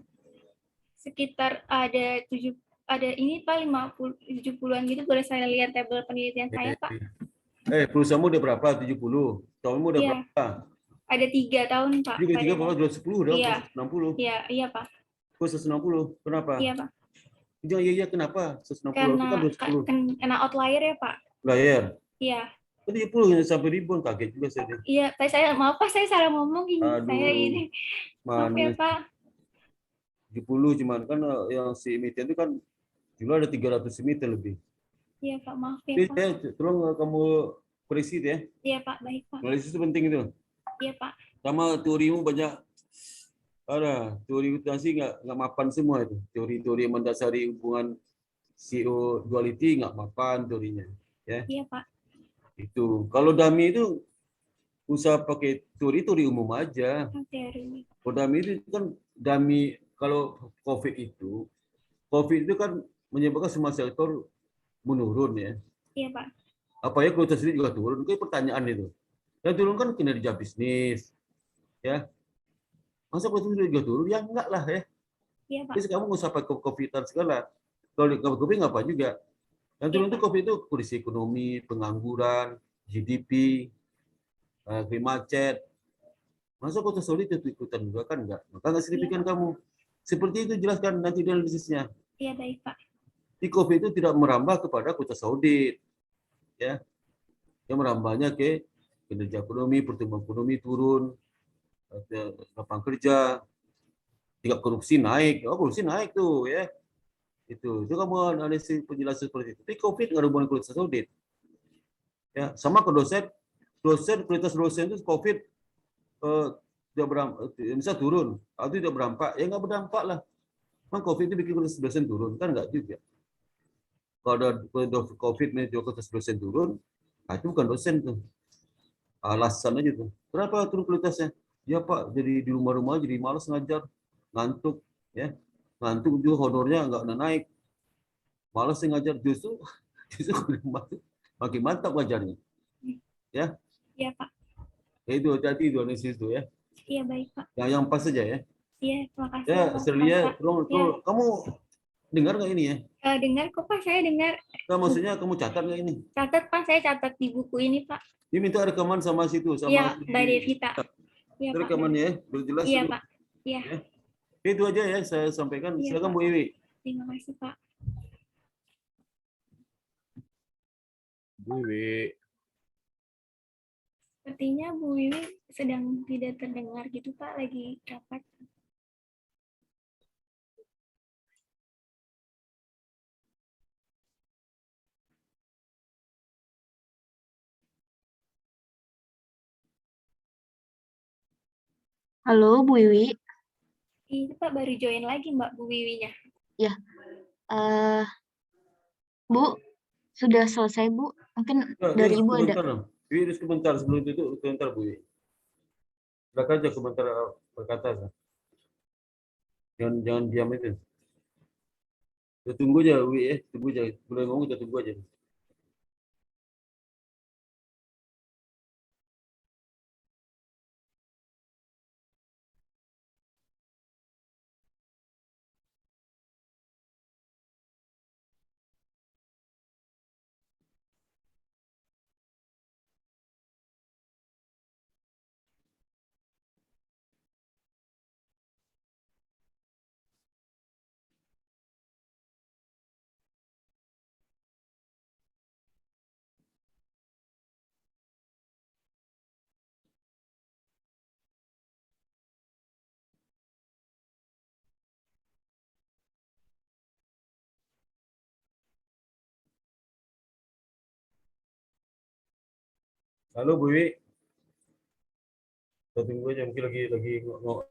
sekitar ada ini Pak 50-70-an gitu, boleh saya lihat tabel penelitian saya, Pak. Perusahaanmu udah berapa? 70. Tahunmu udah berapa? Ada 3 tahun, Pak. 3 berapa? Udah 10, udah 60. Iya, Pak. Kok 160? Kenapa? Iya, Pak. Jangan iya kenapa? 160 itu kan 20. Kena outlier ya, Pak. Outlier. Iya. 70 sampai ribuan, kaget juga saya. Iya, maaf Pak, saya salah ngomong ini. Saya ini. Maaf ya, Pak. 70 cuman kan yang si emiten itu kan jumlah ada 300 emiten lebih. Iya, Pak, maaf ya, Jadi, Pak. tolong kamu koreksi ya. Iya, Pak, baik, Pak. Analisis itu penting itu. Iya, Pak. Sama teorimu banyak teori akuntansi nggak mapan semua itu. Teori-teori yang mendasari hubungan CEO duality nggak mapan teorinya, ya. Iya, Pak. Itu. Kalau dummy itu usah pakai teori umum aja. Teori. Kalau dummy itu kan kalau COVID itu kan menyebabkan semua sektor menurun ya. Iya, Pak. Apa ya kualitas ini juga turun? Itu pertanyaan itu. Yang turun kan kinerja bisnis, ya. Masa kualitas ini juga turun? Ya enggak lah ya. Iya, Pak. Jadi kamu nggak usah pakai COVID-an segala. Kalau COVID nggak apa juga. Yang turun itu COVID itu kondisi ekonomi, pengangguran, GDP, macet. Masa kualitas solid itu ikutan juga kan enggak? Maka nggak signifikan kamu. Seperti itu jelaskan nanti di analisisnya. Iya, baik, Pak. Di COVID itu tidak merambah kepada kualitas audit, ya. Yang merambahnya ke kinerja ekonomi, pertumbuhan ekonomi turun, lapangan kerja, tingkat korupsi naik. Oh, korupsi naik tuh, ya. Itu kamu analisis penjelasan seperti itu. Tapi COVID nggak ada hubungan kualitas audit. Ya, sama ke dosen kualitas dosen itu COVID tidak berdampak, bisa turun atau tidak berdampak, ya nggak berdampak lah. Memang COVID itu bikin kualitas dosen turun kan nggak juga. Kalau ada COVID kualitas dosen turun, nah itu bukan dosen tuh, alasan aja tuh. Kenapa turun kualitasnya? Ya Pak, jadi di rumah-rumah jadi malas ngajar, ngantuk, ya ngantuk juga honornya nggak naik, malas ngajar justru makin mantap ngajarnya, ya. Iya, Pak. Itu hati-hati itu analisis itu ya. Iya, baik, Pak. Yang pas saja ya. Iya, terima kasih. Ya, Serlia, tolong, Ya. kamu dengar nggak ini ya? Dengar kok, Pak. Saya dengar. Nah, maksudnya kamu catat nggak ini? Catat, Pak. Saya catat di buku ini, Pak. Dia minta rekaman sama situ, sama Iya, Mbak Devita. Iya, Pak. rekamannya ya, berjelas. Iya, dulu. Pak. Iya. Ya. Itu aja ya saya sampaikan. Iya, Silakan Pak. Bu Iwi. Terima kasih, Pak. Bu Wiwi. Sepertinya Bu Wiwi sedang tidak terdengar gitu, Pak. Lagi rapat. Halo, Bu Wiwi. Ini Pak baru join lagi Mbak Bu Wiwinya. Ya, Bu, sudah selesai Bu. Mungkin dari Ibu ada. Iwi, sebentar sebelum itu, sebentar Bu Iwi. Silakan aja komentar perkataan. Jangan diam itu. Kita tunggu aja, Wi, tunggu aja. Boleh ngomong, kita tunggu aja. Halo, Bu Wi. Kita tunggu aja, mungkin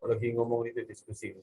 lagi ngomong itu diskusi.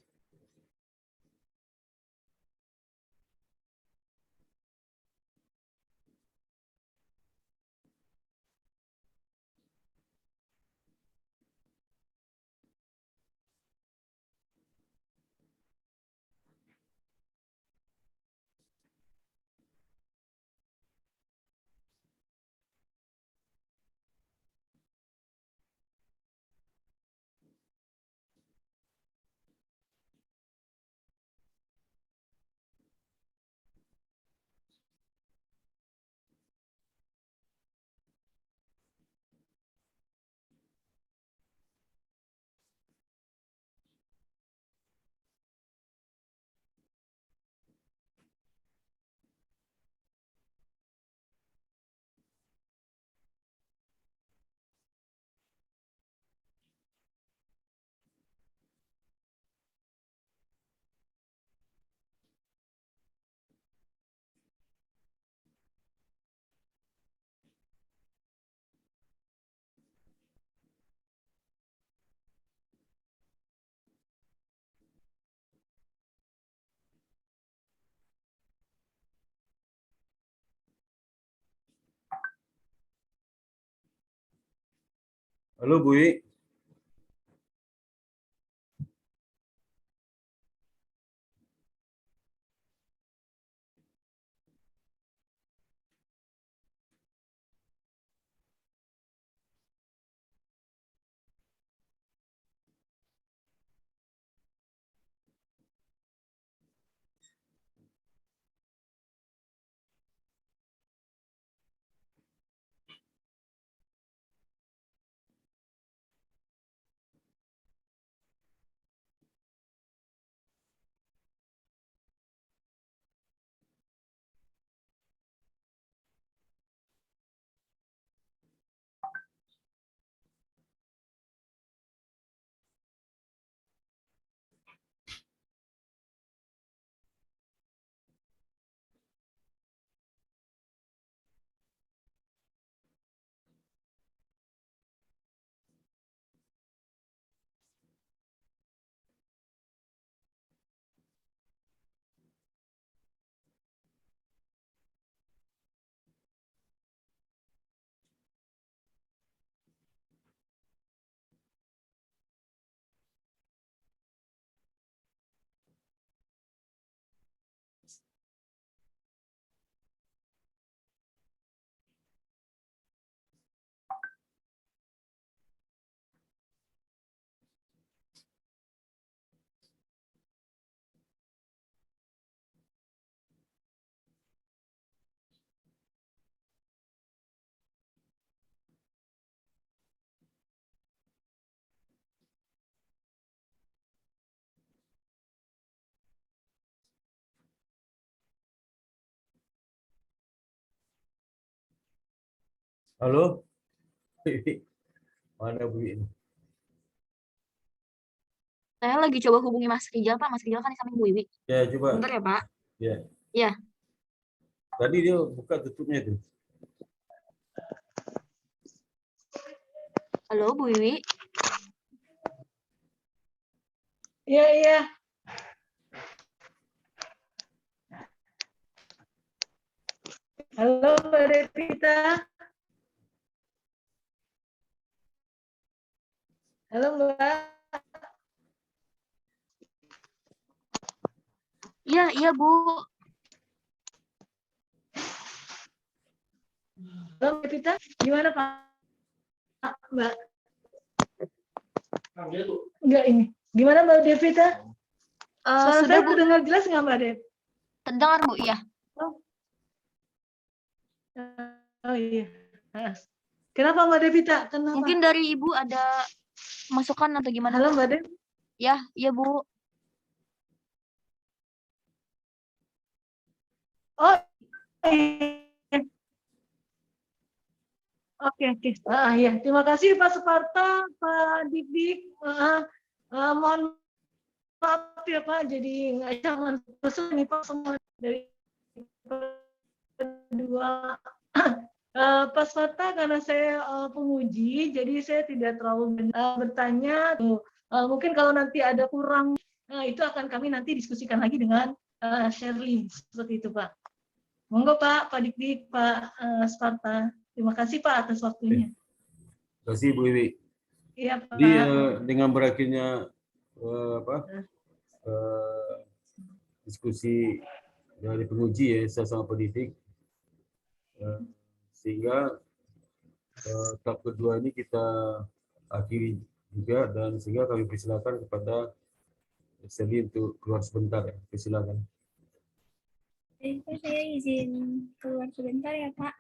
Halo, Bu Wi. Halo. Mana Bu Wi? Saya lagi coba hubungi Mas Rijal, Pak. Mas Rijal kan di samping Bu Wiwi. Ya, coba. Bentar ya, Pak. Ya. Ya. Tadi dia buka tutupnya itu. Halo, Bu Wiwi. Iya, iya. Halo, Mbak Devita. Halo, Mbak. Iya, Bu. Halo, Mbak Devita, gimana Pak? Mbak? Enggak ini. Gimana Mbak Devita? Suara Sudah, saya Bu. terdengar jelas nggak Mbak Dev? Terdengar, Bu. Iya. Oh iya. Kenapa Mbak Devita? Kenapa? Mungkin dari Ibu ada masukan atau gimana? Halo Mbak Dev. Ya, iya, Bu. Oh iya. Oke. Ya, terima kasih Pak Suparta, Pak Dik. Mohon maaf ya Pak, jadi jangan terus nih Pak semua dari kedua. Pak Suparta, karena saya penguji, jadi saya tidak terlalu bertanya. Mungkin kalau nanti ada kurang, itu akan kami nanti diskusikan lagi dengan Sherlyn, seperti itu Pak. Monggo Pak Dik, Pak Suparta. Terima kasih Pak atas waktunya. Terima kasih Bu Iwi. Iya Pak. Jadi dengan berakhirnya diskusi dari penguji ya, saya sama pendidik, sehingga tahap kedua ini kita akhiri juga, dan sehingga kami persilakan kepada Sally untuk keluar sebentar ya. Persilakan. Saya izin keluar sebentar ya Pak.